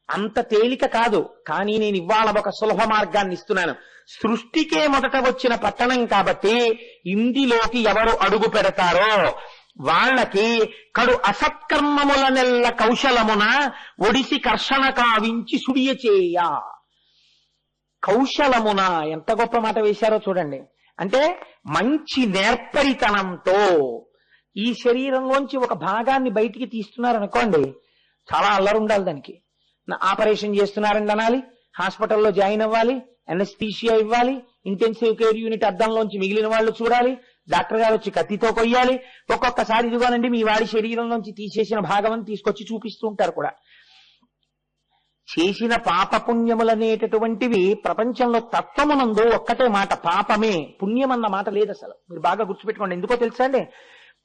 అంత తేలిక కాదు. కానీ నేను ఇవాళ ఒక సులభ మార్గాన్ని ఇస్తున్నాను. సృష్టికే మొదట వచ్చిన పట్టణం కాబట్టి ఇందులోకి ఎవరు అడుగు పెడతారో వాళ్ళకి కడు అసత్కర్మముల నెల్ల కౌశలమున ఒడిసి కర్షణ కావించి సుడియ చేయ. కౌశలమున ఎంత గొప్ప మాట వేశారో చూడండి. అంటే మంచి నేర్పరితనంతో ఈ శరీరంలోంచి ఒక భాగాన్ని బయటికి తీస్తున్నారనుకోండి, చాలా అల్లరి ఉండాలి దానికి. ఆపరేషన్ చేస్తున్నారని అనాలి, హాస్పిటల్లో జాయిన్ అవ్వాలి, ఎనస్థీషియా ఇవ్వాలి, ఇంటెన్సివ్ కేర్ యూనిట్ అద్దంలోంచి మిగిలిన వాళ్ళు చూడాలి, డాక్టర్ గారు వచ్చి కత్తితో కొయ్యాలి. ఒక్కొక్కసారి ఇదిగోనండి మీ వాడి శరీరంలోంచి తీసేసిన భాగం అని తీసుకొచ్చి చూపిస్తూ ఉంటారు కూడా. చేసిన పాపపుణ్యములనేటటువంటివి ప్రపంచంలో తత్వమునందు ఒక్కటే మాట, పాపమే. పుణ్యం అన్న మాట లేదు అసలు. మీరు బాగా గుర్తుపెట్టుకోండి. ఎందుకో తెలుసా అండి?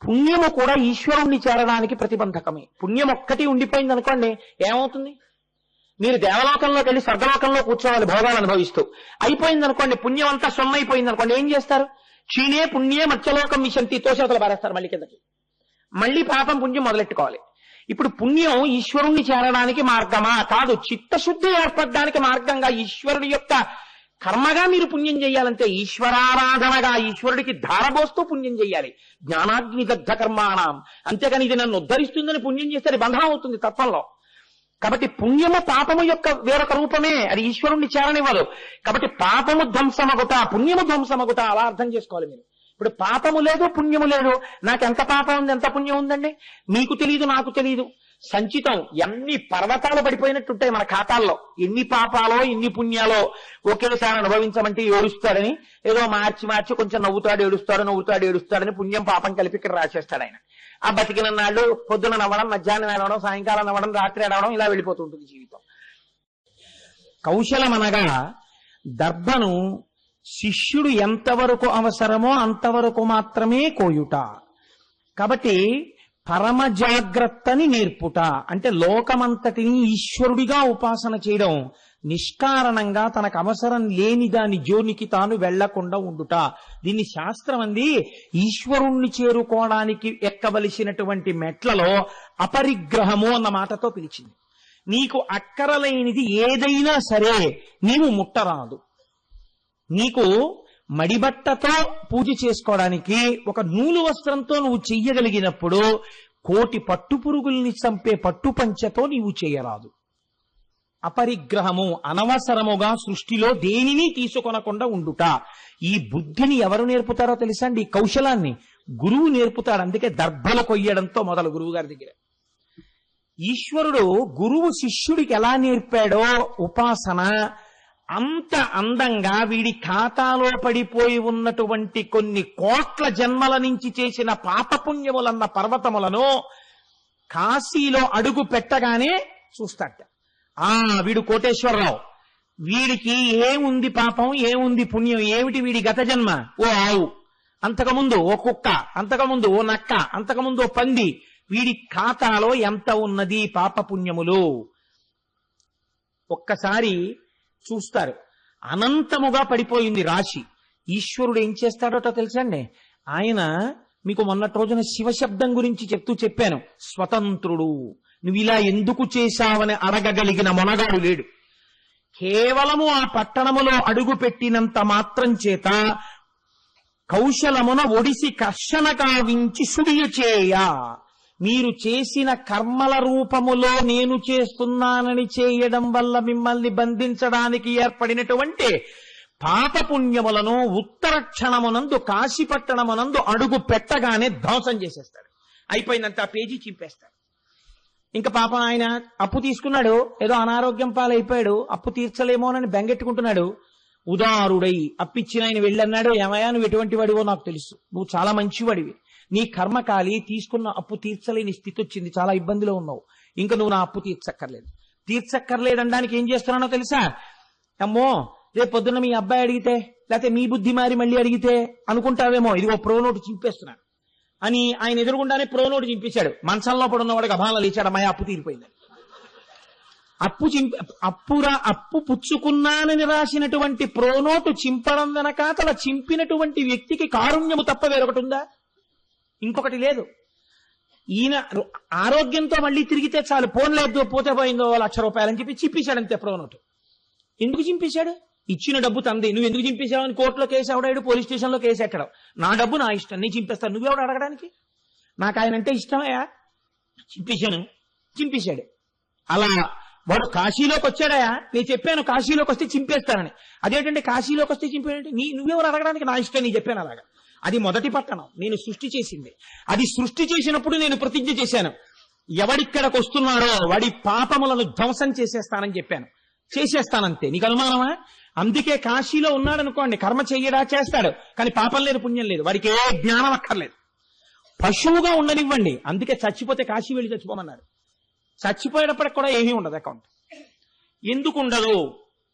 పుణ్యము కూడా ఈశ్వరుణ్ణి చేరడానికి ప్రతిబంధకమే. పుణ్యం ఒక్కటి ఉండిపోయింది అనుకోండి, ఏమవుతుంది? మీరు దేవలోకంలోకి వెళ్ళి స్వర్గలోకంలో కూర్చోవాలి భోగాలు అనుభవిస్తూ. అయిపోయింది అనుకోండి, పుణ్యం అంతా సొమ్మైపోయింది అనుకోండి, ఏం చేస్తారు? క్షీణే పుణ్యే మత్స్యలోకం విశంతి, తోషవతలు పారేస్తారు మళ్ళీ కిందకి. మళ్ళీ పాపం పుణ్యం మొదలెట్టుకోవాలి. ఇప్పుడు పుణ్యం ఈశ్వరుణ్ణి చేరడానికి మార్గమా? కాదు. చిత్తశుద్ధి ఏర్పడడానికి మార్గంగా ఈశ్వరుడి యొక్క కర్మగా మీరు పుణ్యం చేయాలంటే ఈశ్వరారాధనగా ఈశ్వరుడికి ధారబోస్తూ పుణ్యం చేయాలి. జ్ఞానాగ్ని దగ్ధ కర్మాణం. అంతేకాని ఇది నన్ను ఉద్ధరిస్తుందని పుణ్యం చేస్తే అది బంధనం అవుతుంది తత్వంలో. కాబట్టి పుణ్యము పాపము యొక్క వేరొక రూపమే, అది ఈశ్వరుణ్ణి చేరనివ్వదు. కాబట్టి పాపము ధ్వంసమగుట, పుణ్యము ధ్వంసమగుట, అలా అర్థం చేసుకోవాలి మీరు. ఇప్పుడు పాపము లేదు, పుణ్యము లేదు. నాకు ఎంత పాపం ఉంది, ఎంత పుణ్యం ఉందండి? మీకు తెలియదు, నాకు తెలియదు. సంచితం ఎన్ని పర్వతాలు పడిపోయినట్టుంటాయి మన ఖాతాల్లో. ఎన్ని పాపాలో ఎన్ని పుణ్యాలో ఒకేసారి అనుభవించమంటే ఏడుస్తాడని, ఏదో మార్చి మార్చి కొంచెం నవ్వుతాడు ఏడుస్తాడని పుణ్యం పాపం కలిపి ఇక్కడ రాసేస్తాడు ఆయన. ఆ బతికిన నాళ్ళు పొద్దున నవ్వడం, మధ్యాహ్నం నవ్వడం, సాయంకాలం నవ్వడం, రాత్రి ఏడవడం, ఇలా వెళ్ళిపోతుంటుంది జీవితం. కౌశలం అనగా దర్భను శిష్యుడు ఎంతవరకు అవసరమో అంతవరకు మాత్రమే కోయుట. కాబట్టి పరమ జాగ్రత్తని నేర్పుట అంటే లోకమంతటిని ఈశ్వరుడిగా ఉపాసన చేయడం, నిష్కారణంగా తనకు అవసరం లేని దాని జోనికి తాను వెళ్లకుండా ఉండుట. దీన్ని శాస్త్రం అంది ఈశ్వరుణ్ణి చేరుకోవడానికి ఎక్కవలసినటువంటి మెట్లలో అపరిగ్రహము అన్న మాటతో పిలిచింది. నీకు అక్కరలేనిది ఏదైనా సరే నీవు ముట్టరాదు. నీకు మడిబట్టతో పూజ చేసుకోవడానికి ఒక నూలు వస్త్రంతో నువ్వు చెయ్యగలిగినప్పుడు కోటి పట్టుపురుగుల్ని చంపే పట్టుపంచతో నీవు చేయరాదు. అపరిగ్రహము, అనవసరముగా సృష్టిలో దేనిని తీసుకొనకుండా ఉండుట. ఈ బుద్ధిని ఎవరు నేర్పుతారో తెలుసా అండి? ఈ కౌశలాన్ని గురువు నేర్పుతాడు. అందుకే దర్భల కొయ్యడంతో మొదలు గురువు గారి దగ్గర. ఈశ్వరుడు గురువు శిష్యుడికి ఎలా నేర్పాడో ఉపాసన అంత అందంగా వీడి ఖాతాలో పడిపోయి ఉన్నటువంటి కొన్ని కోట్ల జన్మల నుంచి చేసిన పాపపుణ్యములన్న పర్వతములను కాశీలో అడుగు పెట్టగానే చూస్తాట. వీడు కోటేశ్వరరావు, వీడికి ఏముంది పాపం, ఏముంది పుణ్యం, ఏమిటి వీడి గత జన్మ? ఓ ఆవు, అంతకుముందు ఓ కుక్క, అంతకుముందు ఓ నక్క, అంతకుముందు ఓ పంది. వీడి ఖాతాలో ఎంత ఉన్నది పాపపుణ్యములు ఒక్కసారి చూస్తారు. అనంతముగా పడిపోయింది రాశి. ఈశ్వరుడు ఏం చేస్తాడోటో తెలుసండి? ఆయన మీకు మొన్నటి రోజున శివశబ్దం గురించి చెప్పాను. స్వతంత్రుడు. నువ్వు ఇలా ఎందుకు చేశావని అడగగలిగిన మొనగాడు లేడు. కేవలము ఆ పట్టణములో అడుగు పెట్టినంత మాత్రం చేత కౌశలమున ఒడిసి కర్షణ కావించి సుడియచేయ. మీరు చేసిన కర్మల రూపములో నేను చేస్తున్నానని చేయడం వల్ల మిమ్మల్ని బంధించడానికి ఏర్పడినటువంటి పాపపుణ్యములను ఉత్తర క్షణమునందు కాశీపట్టణమునందు అడుగు పెట్టగానే ధ్వంసం చేసేస్తాడు. అయిపోయిందంత ఆ పేజీ చింపేస్తాడు. ఇంకా పాపం ఆయన అప్పు తీసుకున్నాడు, ఏదో అనారోగ్యం పాలైపోయాడు, అప్పు తీర్చలేమోనని బెంగెట్టుకుంటున్నాడు. ఉదారుడై అప్పిచ్చిన ఆయన వెళ్ళన్నాడు, ఏమయ్యా నువ్వు ఎటువంటి వాడివో నాకు తెలుసు, నువ్వు చాలా మంచివాడివి, నీ కర్మకాలి తీసుకున్న అప్పు తీర్చలేని స్థితి వచ్చింది, చాలా ఇబ్బందిలో ఉన్నావు, ఇంకా నువ్వు నా అప్పు తీర్చక్కర్లేదనడానికి ఏం చేస్తున్నానో తెలుసా? అమ్మో రేపు పొద్దున్న మీ అబ్బాయి అడిగితే, లేకపోతే మీ బుద్ధి మారి మళ్ళీ అడిగితే అనుకుంటావేమో, ఇదిగో ప్రో నోటు చింపేస్తున్నాను అని ఆయన ఎదురుగుండానే ప్రో నోటు చింపేశాడు. మంచంలో పడున్నవాడికి అభాన లేచాడు, అమ్మాయి అప్పు తీరిపోయింది. అప్పు పుచ్చుకున్నానని రాసినటువంటి ప్రోనోటు చింపడం వెనకాతల చింపినటువంటి వ్యక్తికి కారుణ్యము తప్ప వేరొకటి ఉందా? ఇంకొకటి లేదు. ఈయన ఆరోగ్యంతో మళ్ళీ తిరిగితే చాలు, పోన్లేదు పోతే పోయిందో ₹1,00,000 అని చెప్పి చింపేశాడంతే ప్రోనోటు. ఎందుకు చింపేశాడు? ఇచ్చిన డబ్బు తంది, నువ్వు ఎందుకు చింపేశావని కోర్టులో కేసు ఎవడాడు, పోలీస్ స్టేషన్లో కేసు ఎక్కడం. నా డబ్బు నా ఇష్టం, నేను చింపేస్తాను, నువ్వెవడు అడగడానికి? నాకు ఆయన అంటే ఇష్టమయ్యా, చింపేశాడు. అలా వాడు కాశీలోకి వచ్చాడయా, నేను చెప్పాను కాశీలోకి వస్తే చింపేస్తానని. అదేంటంటే కాశీలోకి వస్తే చింపేయంటే నువ్వెవరు అడగడానికి? నా ఇష్టం, నీ చెప్పాను అలాగా. అది మొదటి పట్టణం, నేను సృష్టి చేసింది. అది సృష్టి చేసినప్పుడు నేను ప్రతిజ్ఞ చేశాను, ఎవడిక్కడికి వస్తున్నాడో వాడి పాపములను ధ్వంసం చేసేస్తానని చెప్పాను. చేసేస్తానంతే, నీకు అనుమానమా? అందుకే కాశీలో ఉన్నాడనుకోండి, కర్మ చెయ్యడా చేస్తాడు, కానీ పాపం లేదు పుణ్యం లేదు, వాడికి ఏ జ్ఞానం అక్కర్లేదు. పశువుగా ఉండనివ్వండి, అందుకే చచ్చిపోతే కాశీ వెళ్ళి చచ్చిపోమన్నారు. చచ్చిపోయేటప్పటికి కూడా ఏమీ ఉండదు అకౌంట్. ఎందుకు ఉండదు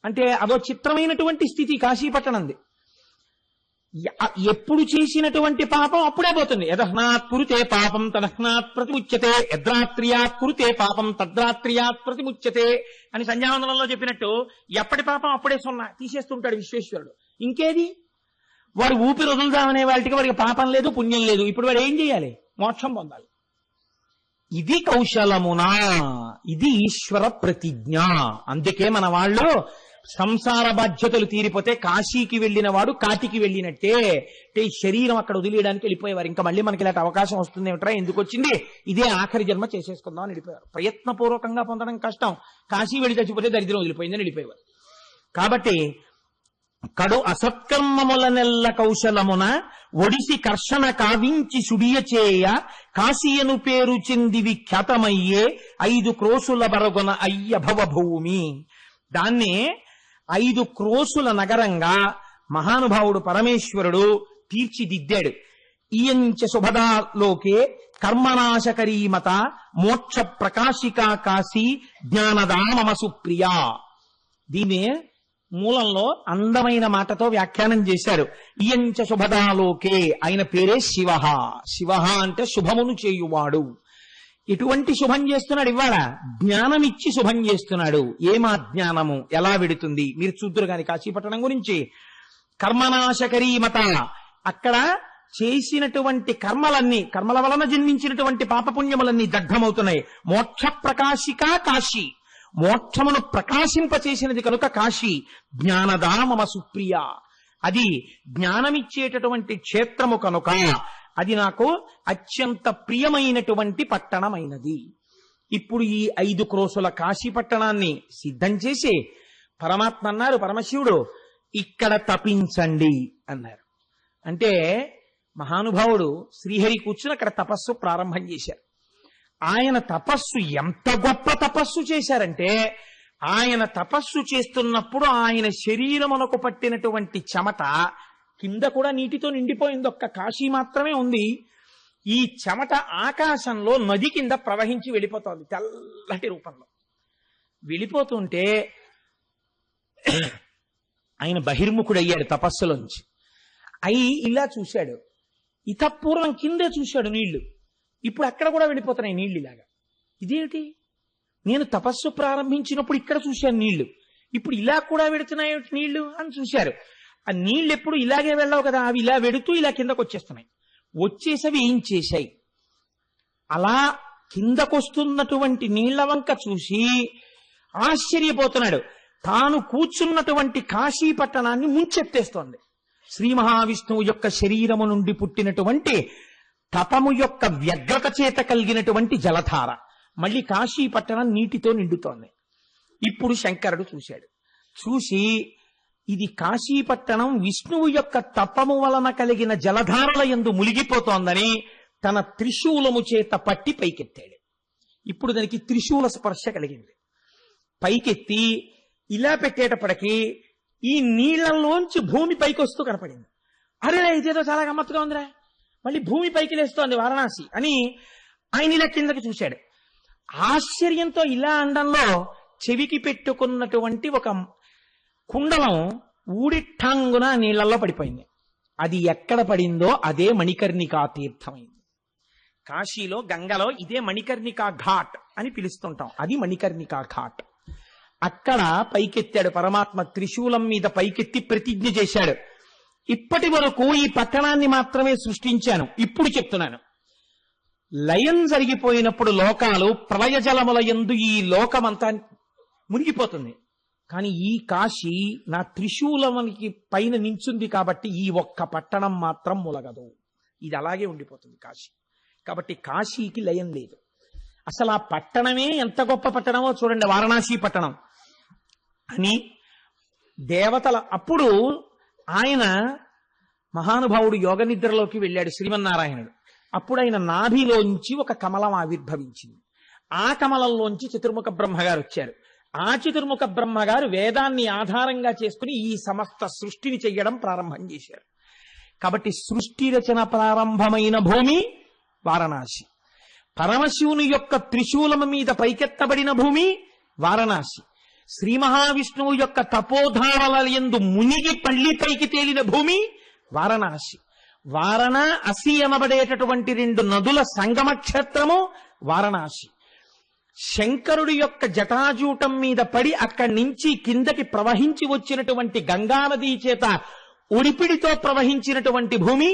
అంటే అదో చిత్రమైనటువంటి స్థితి కాశీపట్టణంది. ఎప్పుడు చేసినటువంటి పాపం అప్పుడే పోతుంది. యదహ్నాత్ కురుతే పాపం తదహ్నాత్ ప్రతిముచ్యతే, యద్రాత్ర్యాత్ కురుతే పాపం తద్రాత్ర్యాత్ ప్రతిముచ్యతే అని సంధ్యావందనంలో చెప్పినట్టు ఎప్పటి పాపం అప్పుడే తీసేస్తుంటాడు విశ్వేశ్వరుడు. ఇంకేది? వాడు ఊపిరి వదులుదామనే వాటికి వాడికి పాపం లేదు పుణ్యం లేదు. ఇప్పుడు వాడు ఏం చేయాలి? మోక్షం పొందాలి. ఇది కౌశలమునా, ఇది ఈశ్వర ప్రతిజ్ఞ. అందుకే మన వాళ్ళు సంసార బాధ్యతలు తీరిపోతే కాశీకి వెళ్ళిన వాడు కాటికి వెళ్ళినట్టే. అంటే ఈ శరీరం అక్కడ వదిలేయడానికి వెళ్ళిపోయేవారు. ఇంకా మళ్ళీ మనకి ఇలాంటి అవకాశం వస్తుంది ఏమిట్రా, ఎందుకు వచ్చింది, ఇదే ఆఖరి జన్మ చేసేసుకుందాం అని వెళ్ళిపోయారు. ప్రయత్నపూర్వకంగా పొందడం కష్టం, కాశీ వెళ్ళి చచ్చిపోతే దరిద్రం వదిలిపోయిందని వెళ్ళిపోయేవారు. కాబట్టి కడు అసత్కర్మముల నెల్ల కౌశలమున ఒడిసి కర్షణ కావించి సుడియచేయ కాశీయను పేరు చెందివి ఖ్యాతమయ్యే 5 క్రోసుల బరగున అయ్య భవభూమి. దాన్ని 5 క్రోసుల నగరంగా మహానుభావుడు పరమేశ్వరుడు తీర్చిదిద్దాడు. ఇయంచ శుభదాలోకే కర్మనాశకరీమత మోక్ష ప్రకాశికా కాశీ జ్ఞానదా మమ సుప్రియా. దీన్ని మూలంలో అందమైన మాటతో వ్యాఖ్యానం చేశారు. ఇయంచ శుభదాలోకే, ఆయన పేరే శివ. శివ అంటే శుభమును చేయువాడు. ఎటువంటి శుభం చేస్తున్నాడు ఇవాళ? జ్ఞానమిచ్చి శుభం చేస్తున్నాడు. ఏమా జ్ఞానము, ఎలా వెడుతుంది మీరు చూద్దురు గాని కాశీపట్టణం గురించి. కర్మనాశకరీమత, అక్కడ చేసినటువంటి కర్మల వలన జన్మించినటువంటి పాపపుణ్యములన్నీ దగ్ధమవుతున్నాయి. మోక్ష ప్రకాశికా కాశీ, మోక్షమును ప్రకాశింపచేసినది కనుక కాశీ. జ్ఞానదా మమ సుప్రియ, అది జ్ఞానమిచ్చేటటువంటి క్షేత్రము కనుక అది నాకు అత్యంత ప్రియమైనటువంటి పట్టణమైనది. ఇప్పుడు ఈ 5 క్రోసుల కాశీ పట్టణాన్ని సిద్ధం చేసి పరమాత్మ అన్నారు, పరమశివుడు ఇక్కడ తపించండి అన్నారు. అంటే మహానుభావుడు శ్రీహరి కూర్చుని అక్కడ తపస్సు ప్రారంభం చేశారు. ఆయన తపస్సు ఎంత గొప్ప తపస్సు చేశారంటే, ఆయన తపస్సు చేస్తున్నప్పుడు ఆయన శరీరమునకు పట్టినటువంటి చెమట కింద కూడా నీటితో నిండిపోయింది, ఒక్క కాశీ మాత్రమే ఉంది. ఈ చెమట ఆకాశంలో నది కింద ప్రవహించి వెళ్ళిపోతోంది తెల్లటి రూపంలో. వెళ్ళిపోతుంటే ఆయన బహిర్ముఖుడయ్యాడు తపస్సులోంచి. అయి ఇలా చూశాడు, ఇతపూర్వం కిందే చూశాడు నీళ్లు, ఇప్పుడు అక్కడ కూడా వెళ్ళిపోతున్నాయి నీళ్ళు ఇలాగా. ఇదేమిటి, నేను తపస్సు ప్రారంభించినప్పుడు ఇక్కడ చూశాను నీళ్లు, ఇప్పుడు ఇలా కూడా వెడుతున్నాయి నీళ్లు అని చూశారు. ఆ నీళ్ళు ఎప్పుడు ఇలాగే వెళ్ళావు కదా, అవి ఇలా వెడుతూ ఇలా కిందకు వచ్చేస్తున్నాయి. వచ్చేసవి ఏం చేశాయి, అలా కిందకొస్తున్నటువంటి నీళ్ల వంక చూసి ఆశ్చర్యపోతున్నాడు. తాను కూర్చున్నటువంటి కాశీ పట్టణాన్ని ముంచెత్తేస్తోంది. శ్రీ మహావిష్ణువు యొక్క శరీరము నుండి పుట్టినటువంటి తపము యొక్క వ్యగ్రత చేత కలిగినటువంటి జలధార మళ్ళీ కాశీ పట్టణం నీటితో నిండుతోంది. ఇప్పుడు శంకరుడు చూశాడు, చూసి ఇది కాశీ పట్టణం విష్ణువు యొక్క తపము వలన కలిగిన జలధారల యందు మునిగిపోతోందని తన త్రిశూలము చేత పట్టి పైకెత్తాడు. ఇప్పుడు దానికి త్రిశూల స్పర్శ కలిగింది. పైకెత్తి ఇలా పెట్టేటప్పటికీ ఈ నీళ్లలోంచి భూమి పైకి వస్తూ కనపడింది. అరే ఇదేదో చాలా గమ్మత్తుగా ఉందిరా, మళ్ళీ భూమి పైకి లేస్తోంది వారణాసి అని ఆయన ఇలా కిందకి చూశాడు. ఆశ్చర్యంతో ఇలా అండంలో చెవికి పెట్టుకున్నటువంటి ఒక కుండలం ఊడిఠాంగున నీళ్లలో పడిపోయింది. అది ఎక్కడ పడిందో అదే మణికర్ణికా తీర్థమైంది. కాశీలో గంగలో ఇదే మణికర్ణికా ఘాట్ అని పిలుస్తుంటాం, అది మణికర్ణికా ఘాట్. అక్కడ పైకెత్తాడు పరమాత్మ, త్రిశూలం మీద పైకెత్తి ప్రతిజ్ఞ చేశాడు, ఇప్పటి వరకు ఈ పట్టణాన్ని మాత్రమే సృష్టించాను, ఇప్పుడు చెప్తున్నాను, లయం జరిగిపోయినప్పుడు లోకాలు ప్రళయ జలముల యందు ఈ లోకమంతా మునిగిపోతుంది, కానీ ఈ కాశీ నా త్రిశూలమునికి పైన నించుంది కాబట్టి ఈ ఒక్క పట్టణం మాత్రం ములగదు, ఇది అలాగే ఉండిపోతుంది కాశీ. కాబట్టి కాశీకి లయం లేదు. అసలు ఆ పట్టణమే ఎంత గొప్ప పట్టణమో చూడండి, వారణాసి పట్టణం అని దేవతల. అప్పుడు ఆయన మహానుభావుడు యోగ నిద్రలోకి వెళ్ళాడు శ్రీమన్నారాయణుడు. అప్పుడు ఆయన నాభిలోంచి ఒక కమలం ఆవిర్భవించింది. ఆ కమలంలోంచి చతుర్ముఖ బ్రహ్మగారు వచ్చారు. ఆ చతుర్ముఖ బ్రహ్మగారు వేదాన్ని ఆధారంగా చేసుకుని ఈ సమస్త సృష్టిని చెయ్యడం ప్రారంభం చేశారు. కాబట్టి సృష్టి రచన ప్రారంభమైన భూమి వారణాసి. పరమశివుని యొక్క త్రిశూలము మీద పైకెత్తబడిన భూమి వారణాసి. శ్రీ మహావిష్ణువు యొక్క తపోధారల యందు మునిగి పళ్ళి పైకి తేలిన భూమి వారణాసి. వారణ అసి అనబడేటటువంటి 2 నదుల సంగమ క్షేత్రము వారణాసి. శంకరుడి యొక్క జటాజూటం మీద పడి అక్కడి నుంచి కిందకి ప్రవహించి వచ్చినటువంటి గంగానదీ చేత ఉడిపిడితో ప్రవహించినటువంటి భూమి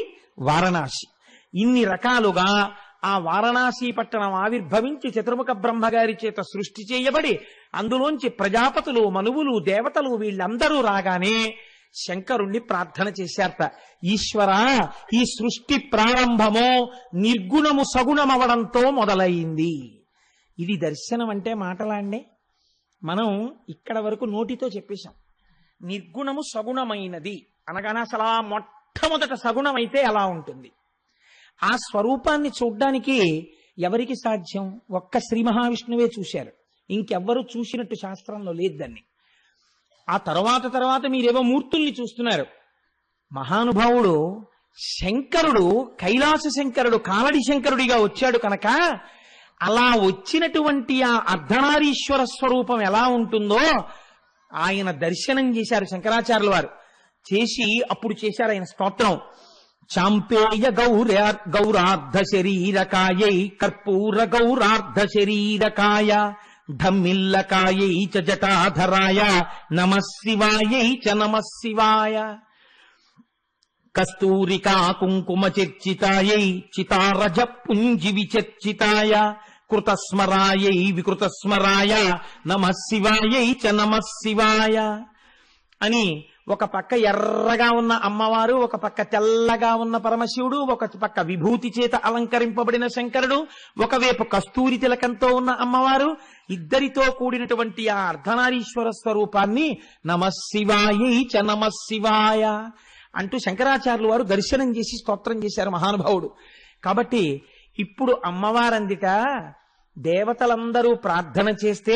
వారణాసి. ఇన్ని రకాలుగా ఆ వారణాసి పట్టణం ఆవిర్భవించి చతుర్ముఖ బ్రహ్మగారి చేత సృష్టి చేయబడి అందులోంచి ప్రజాపతులు మనువులు దేవతలు వీళ్ళందరూ రాగానే శంకరుణ్ణి ప్రార్థన చేశారట. ఈశ్వర, ఈ సృష్టి ప్రారంభము నిర్గుణము సగుణమవడంతో మొదలైంది. ఇది దర్శనం అంటే మాటలాండి. మనం ఇక్కడ వరకు నోటితో చెప్పేశాం. నిర్గుణము సగుణమైనది అనగానే అసలు మొట్టమొదట సగుణమైతే ఎలా ఉంటుంది? ఆ స్వరూపాన్ని చూడ్డానికి ఎవరికి సాధ్యం? ఒక్క శ్రీ మహావిష్ణువే చూశారు. ఇంకెవ్వరూ చూసినట్టు శాస్త్రంలో లేదు దాన్ని. ఆ తర్వాత మీరేవో మూర్తుల్ని చూస్తున్నారు. మహానుభావుడు శంకరుడు, కైలాస శంకరుడు, కాలడి శంకరుడిగా వచ్చాడు కనుక అలా వచ్చినటువంటి ఆ అర్ధనారీశ్వర స్వరూపం ఎలా ఉంటుందో ఆయన దర్శనం చేశారు శంకరాచార్యుల వారు. చేసి అప్పుడు చేశారు ఆయన స్తోత్రం. చాంపేయ గౌరార్ధ శరీరకాయై కర్పూర గౌరార్ధ శరీరకాయ ధమ్మిల్లకాయై చ జటాధరాయ నమః శివాయై చ నమః శివాయ కస్తూరికా కుంకుమ చర్చితాయై చితారజ పుంజి విచర్చితాయ కృతస్మరాయై వికృతస్మరాయ నమః శివాయై చ నమః శివాయ అని ఒక పక్క ఎర్రగా ఉన్న అమ్మవారు, ఒక పక్క తెల్లగా ఉన్న పరమశివుడు, ఒక పక్క విభూతి చేత అలంకరింపబడిన శంకరుడు, ఒకవైపు కస్తూరి తిలకంతో ఉన్న అమ్మవారు, ఇద్దరితో కూడినటువంటి ఆ అర్ధనారీశ్వర స్వరూపాన్ని నమః శివాయై చ నమః శివాయ అంటూ శంకరాచార్యులు వారు దర్శనం చేసి స్తోత్రం చేశారు మహానుభావుడు. కాబట్టి ఇప్పుడు అమ్మవారందిట దేవతలందరూ ప్రార్థన చేస్తే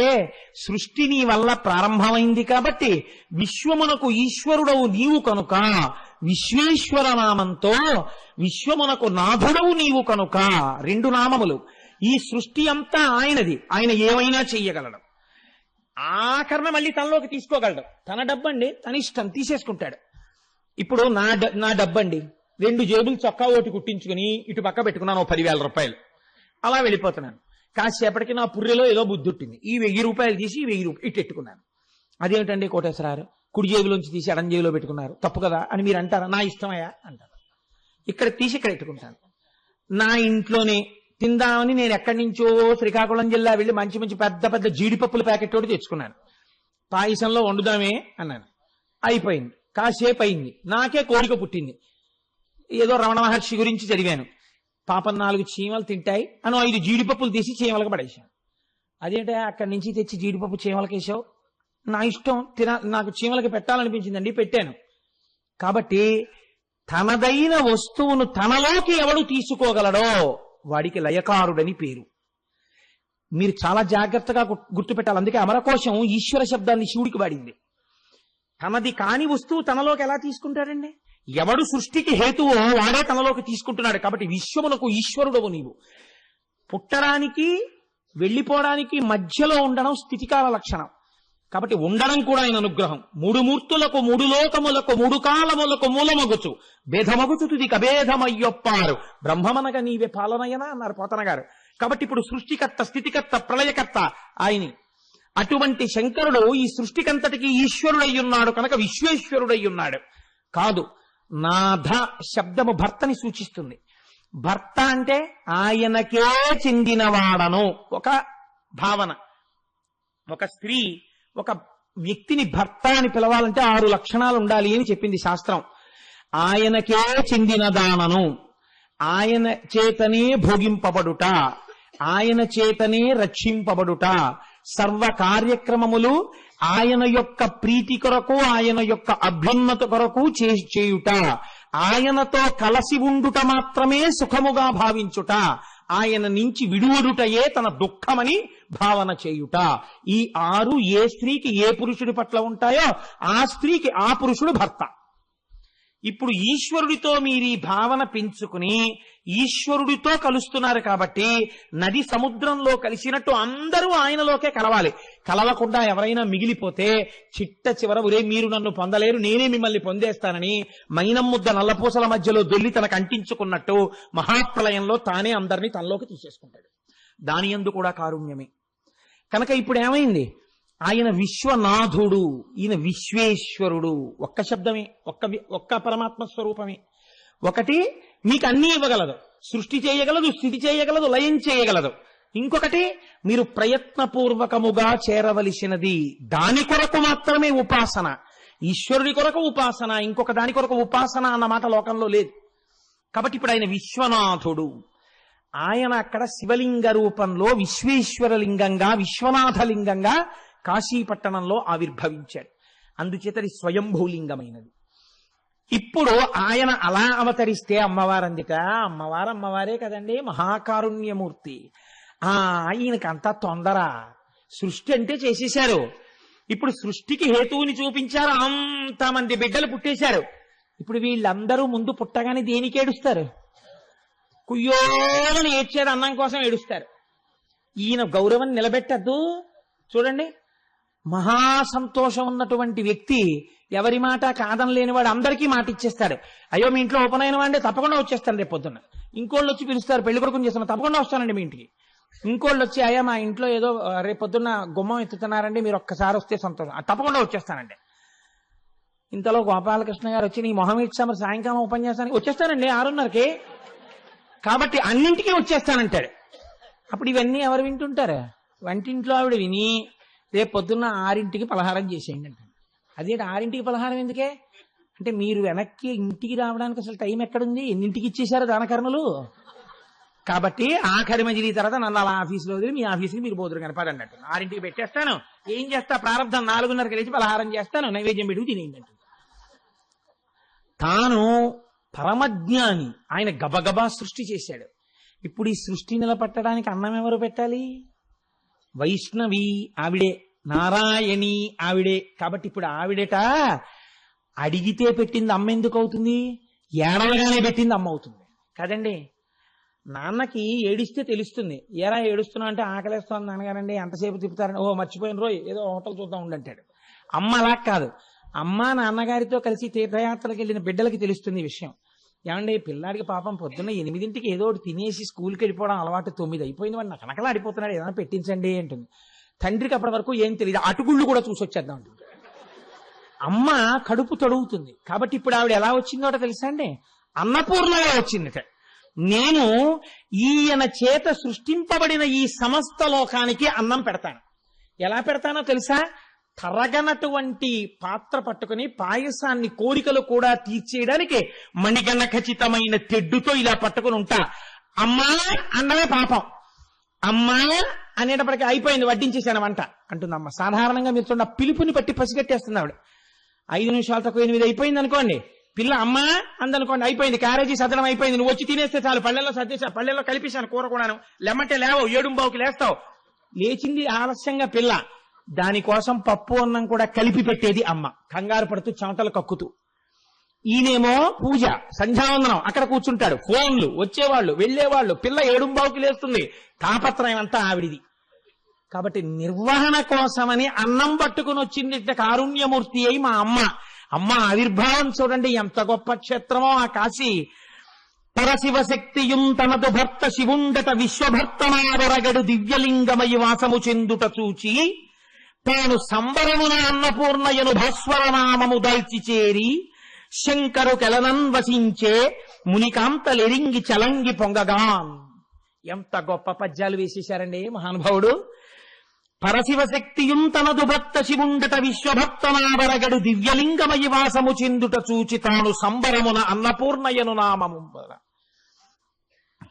సృష్టి నీ వల్ల ప్రారంభమైంది కాబట్టి విశ్వమునకు ఈశ్వరుడవు నీవు కనుక విశ్వేశ్వర నామంతో విశ్వమునకు నాథుడవు నీవు కనుక, రెండు నామములు. ఈ సృష్టి అంతా ఆయనది, ఆయన ఏమైనా చెయ్యగలడు. ఆఖరణ మళ్ళీ తనలోకి తీసుకోగలడు. తన డబ్బండి, తన ఇష్టం తీసేసుకుంటాడు. ఇప్పుడు నా డబ్బండి, 2 జేబులు చొక్కా ఓటి కుట్టించుకుని ఇటు పక్క పెట్టుకున్నాను 10,000 రూపాయలు. అలా వెళ్ళిపోతున్నాను. కాసేపటికి నా పుర్రెలో ఏదో బుద్ధి ఉంటుంది. ఈ 1000 రూపాయలు తీసి 1000 రూపాయలు ఇటు పెట్టుకున్నాను. అదేమిటండి కోటేశ్వరారు, కుడి జేబులోంచి తీసి ఎడం జేబులో పెట్టుకున్నారు, తప్పు కదా అని మీరు అంటారా? నా ఇష్టమయ్యా అంటారు. ఇక్కడ తీసి ఇక్కడ పెట్టుకుంటాను. నా ఇంట్లోనే తిందామని నేను ఎక్కడి నుంచో శ్రీకాకుళం జిల్లా వెళ్ళి మంచి మంచి పెద్ద పెద్ద జీడిపప్పుల ప్యాకెట్ ఒకటి తెచ్చుకున్నాను. పాయసంలో వండుదామే అన్నాను. అయిపోయింది. కాసేపు అయింది, నాకే కోరిక పుట్టింది. ఏదో రమణ మహర్షి గురించి చదివాను. పాపం 4 చీమలు తింటాయి అని 5 జీడిపప్పులు తీసి చీమలకు పడేశాను. అదేంటే అక్కడి నుంచి తెచ్చి జీడిపప్పు చీమలకి వేసావు? నా ఇష్టం, నాకు చీమలకి పెట్టాలనిపించిందండి, పెట్టాను. కాబట్టి తనదైన వస్తువును తనలోకి ఎవడు తీసుకోగలడో వాడికి లయకారుడని పేరు. మీరు చాలా జాగ్రత్తగా గుర్తుపెట్టాలి. అందుకే అమరకోశం ఈశ్వర శబ్దాన్ని శివుడికి వాడింది. తనది కాని వస్తువు తనలోకి ఎలా తీసుకుంటాడండి? ఎవడు సృష్టికి హేతువో వాడే తనలోకి తీసుకుంటున్నాడు. కాబట్టి విశ్వమునకు ఈశ్వరుడవు నీవు. పుట్టడానికి వెళ్ళిపోవడానికి మధ్యలో ఉండడం స్థితికాల లక్షణం. కాబట్టి ఉండడం కూడా ఆయన అనుగ్రహం. 3 మూర్తులకు 3 లోకములకు 3 కాలములకు మూలమగుచు భేదమగుచు తుది కభేదమయ్యొప్పారు బ్రహ్మమనగ నీవే పాలనయన అన్నారు పోతన గారు. కాబట్టి ఇప్పుడు సృష్టికర్త, స్థితికర్త, ప్రళయకర్త ఆయని. అటువంటి శంకరుడు ఈ సృష్టికంతటికి ఈశ్వరుడయ్యున్నాడు కనుక విశ్వేశ్వరుడయ్యున్నాడు. కాదు, నాథ శబ్దము భర్తని సూచిస్తుంది. భర్త అంటే ఆయనకే చెందినవాడను ఒక భావన. ఒక స్త్రీ ఒక వ్యక్తిని భర్త అని పిలవాలంటే 6 లక్షణాలు ఉండాలి అని చెప్పింది శాస్త్రం. ఆయనకే చెందినదానను, ఆయన చేతనే భోగింపబడుట, ఆయన చేతనే రక్షింపబడుట, సర్వ కార్యక్రమములు ఆయన యొక్క ప్రీతి కొరకు, ఆయన యొక్క అభ్యున్నత కొరకు చేయుట, ఆయనతో కలసి ఉండుట మాత్రమే సుఖముగా భావించుట, ఆయన నుంచి విడువడుటయే తన దుఃఖమని భావన చేయుట. ఈ 6 ఏ స్త్రీకి ఏ పురుషుడి పట్ల ఉంటాయో ఆ స్త్రీకి ఆ పురుషుడు భర్త. ఇప్పుడు ఈశ్వరుడితో మీరు ఈ భావన పెంచుకుని ఈశ్వరుడితో కలుస్తున్నారు కాబట్టి నది సముద్రంలో కలిసినట్టు అందరూ ఆయనలోకే కలవాలి. కలవకుండా ఎవరైనా మిగిలిపోతే చిట్ట చివర ఒరే మీరు నన్ను పొందలేరు, నేనే మిమ్మల్ని పొందేస్తానని మైనం ముద్ద నల్లపూసల మధ్యలో దొల్లి తనకు అంటించుకున్నట్టు మహాప్రలయంలో తానే అందరినీ తనలోకి తీసేసుకుంటాడు. దాని యందు కూడా కారుణ్యమే. కనుక ఇప్పుడు ఏమైంది? ఆయన విశ్వనాథుడు, ఈయన విశ్వేశ్వరుడు. ఒక్క శబ్దమే, ఒక్క పరమాత్మ స్వరూపమే. ఒకటి మీకు అన్నీ ఇవ్వగలదు, సృష్టి చేయగలదు, స్థితి చేయగలదు, లయం చేయగలదు. ఇంకొకటి మీరు ప్రయత్నపూర్వకముగా చేరవలసినది, దాని కొరకు మాత్రమే ఉపాసన. ఈశ్వరుడి కొరకు ఉపాసన, ఇంకొక దాని కొరకు ఉపాసన అన్న మాట లోకంలో లేదు. కాబట్టి ఇప్పుడు ఆయన విశ్వనాథుడు. ఆయన అక్కడ శివలింగ రూపంలో విశ్వేశ్వరలింగంగా, విశ్వనాథలింగంగా కాశీపట్టణంలో ఆవిర్భవించాడు. అందుచేతది స్వయంభూలింగమైనది. ఇప్పుడు ఆయన అలా అవతరిస్తే అమ్మవారందిట, అమ్మవారే కదండి, మహాకారుణ్యమూర్తి. ఈయనకంతా తొందర, సృష్టి అంటే చేసేశారు. ఇప్పుడు సృష్టికి హేతువుని చూపించారు, అంతమంది బిడ్డలు పుట్టేశారు. ఇప్పుడు వీళ్ళందరూ ముందు పుట్టగానే దేనికి ఏడుస్తారు? కుయ్యోని ఏడ్చారు, అన్నం కోసం ఏడుస్తారు. ఈయన గౌరవం నిలబెట్టద్దు. చూడండి, మహాసంతోషం ఉన్నటువంటి వ్యక్తి ఎవరి మాట కాదనలేనివాడు అందరికీ మాట ఇచ్చేస్తాడు. అయ్యో మీ ఇంట్లో ఉపనయనం అంటే తప్పకుండా వచ్చేస్తాను రేపు పొద్దున్న. ఇంకోళ్ళు వచ్చి పిలుస్తారు, పెళ్లి కొడుకుని చేస్తాను, తప్పకుండా వస్తానండి మీ ఇంటికి. ఇంకోళ్ళు వచ్చి అయ్యా మా ఇంట్లో ఏదో రేపు పొద్దున్న గుమ్మం ఎత్తుతున్నారండి, మీరు ఒక్కసారి వస్తే సంతోషం, తప్పకుండా వచ్చేస్తానండి. ఇంతలో గోపాలకృష్ణ గారు వచ్చి నీ మొహం ఇచ్చాము సాయంకాలం ఉపన్యాసానికి వచ్చేస్తానండి 6:30కి, కాబట్టి అన్నింటికీ వచ్చేస్తానంటాడు. అప్పుడు ఇవన్నీ ఎవరు వింటుంటారు? వంటింట్లో ఆవిడ విని రేపు పొద్దున్న 6ంటికి పలహారం చేసేయండి అంటే, అదేంటి 6ంటికి పలహారం ఎందుకే అంటే, మీరు వెనక్కి ఇంటికి రావడానికి అసలు టైం ఎక్కడుంది? ఎన్నింటికి ఇచ్చేశారు దానకర్మలు? కాబట్టి ఆఖరి మజిలీ తర్వాత నన్ను అలా ఆఫీసులో వదిలి మీ ఆఫీస్కి మీరు పోదురు కనపడి అన్నట్టు 6ంటికి పెట్టేస్తాను. ఏం చేస్తా, ప్రారంభం 4:30కి లేచి పలహారం చేస్తాను, నైవేద్యం పెట్టుకు తినేయండి అంటుంది. తాను పరమజ్ఞాని, ఆయన గబగబా సృష్టి చేశాడు. ఇప్పుడు ఈ సృష్టి నిలబెట్టడానికి అన్నం ఎవరు పెట్టాలి? వైష్ణవి ఆవిడే, నారాయణి ఆవిడే. కాబట్టి ఇప్పుడు ఆవిడట అడిగితే పెట్టింది అమ్మ ఎందుకు అవుతుంది? ఏడవగానే పెట్టింది అమ్మ అవుతుంది కదండి. నాన్నకి ఏడిస్తే తెలుస్తుంది, ఏరా ఏడుస్తున్నావు అంటే ఆకలేస్తాను నాన్నగారండి, ఎంతసేపు తిప్పుతారని, ఓ మర్చిపోయిన రోజు ఏదో హోటల్ చూద్దాం ఉండంటాడు. అమ్మ అలా కాదు, అమ్మ నాన్నగారితో కలిసి తీర్థయాత్రలకు వెళ్ళిన బిడ్డలకి తెలుస్తుంది ఈ విషయం. ఏమండి పిల్లాడికి పాపం పొద్దున్న 8ంటికి ఏదో ఒకటి తినేసి స్కూల్కి వెళ్ళిపోవడం అలవాటు, 9 అయిపోయింది, వాడు నకనకలా ఆడిపోతున్నాడు, ఏదైనా పెట్టించండి అంటుంది. తండ్రికి అప్పటి వరకు ఏం తెలియదు, అటుకుళ్ళు కూడా చూసి వచ్చేద్దాం అంటుంది. అమ్మ కడుపు తొడుగుతుంది. కాబట్టి ఇప్పుడు ఆవిడ ఎలా వచ్చిందో తెలుసా అండి? అన్నపూర్ణగా వచ్చిందిట. నేను ఈయన చేత సృష్టింపబడిన ఈ సమస్త లోకానికి అన్నం పెడతాను. ఎలా పెడతానో తెలుసా? తరగనటువంటి పాత్ర పట్టుకుని పాయసాన్ని కోరికలు కూడా తీర్చేయడానికి మణిగణ ఖచ్చితమైన తెడ్డుతో ఇలా పట్టుకుని ఉంటా. అమ్మా అన్నమే పాపం, అమ్మా అనేటప్పటికీ అయిపోయింది, వడ్డించేశాను వంట అంటుంది అమ్మ. సాధారణంగా మీరు చూడండి, పిలుపుని బట్టి పసిగట్టేస్తుంది ఆవిడ. 5 నిమిషాలు తక్కువ 8 అయిపోయింది అనుకోండి, పిల్ల అమ్మా అందనుకోండి, అయిపోయింది, క్యారేజీ సదనం అయిపోయింది, నువ్వు వచ్చి తినేస్తే చాలు, పళ్ళెల్లో సర్దేశా, పళ్ళెల్లో కలిపేశాను కూర కూడాను, లెమ్మంటే లేవో 7:15కి లేస్తావు. లేచింది ఆలస్యంగా పిల్ల, దానికోసం పప్పు అన్నం కూడా కలిపి పెట్టేది అమ్మ, కంగారు పడుతూ చెమటలు కక్కుతూ. ఈయనేమో పూజ సంధ్యావందనం, అక్కడ కూర్చుంటాడు, ఫోన్లు వచ్చేవాళ్ళు వెళ్ళేవాళ్ళు, పిల్ల 7:15కి లేస్తుంది, తాపత్రయం అంతా ఆవిడిది. కాబట్టి నిర్వహణ కోసమని అన్నం పట్టుకుని వచ్చింది కారుణ్యమూర్తి అయి మా అమ్మ. అమ్మ ఆవిర్భావం చూడండి ఎంత గొప్ప క్షేత్రమో ఆ కాశీ. పరశివశక్తియుం తనదు భర్త శివుండట విశ్వభర్తనావరగడు దివ్యలింగమయి వాసము చెందుట చూచి తాను సంబరమున అన్నపూర్ణయను భాస్వరనామము దాల్చి చేరి శంకరు కెలనన్ వసించే మునికాంతలెరింగి చలంగి పొంగగాన్. ఎంత గొప్ప పద్యాలు వేసేశారండి మహానుభావుడు. పరశివశక్తియుం తనదు భర్త శివుండట విశ్వభక్తనావరగడు దివ్యలింగమయి వాసము చెందుట చూచి తాను సంబరమున అన్నపూర్ణయను నామము.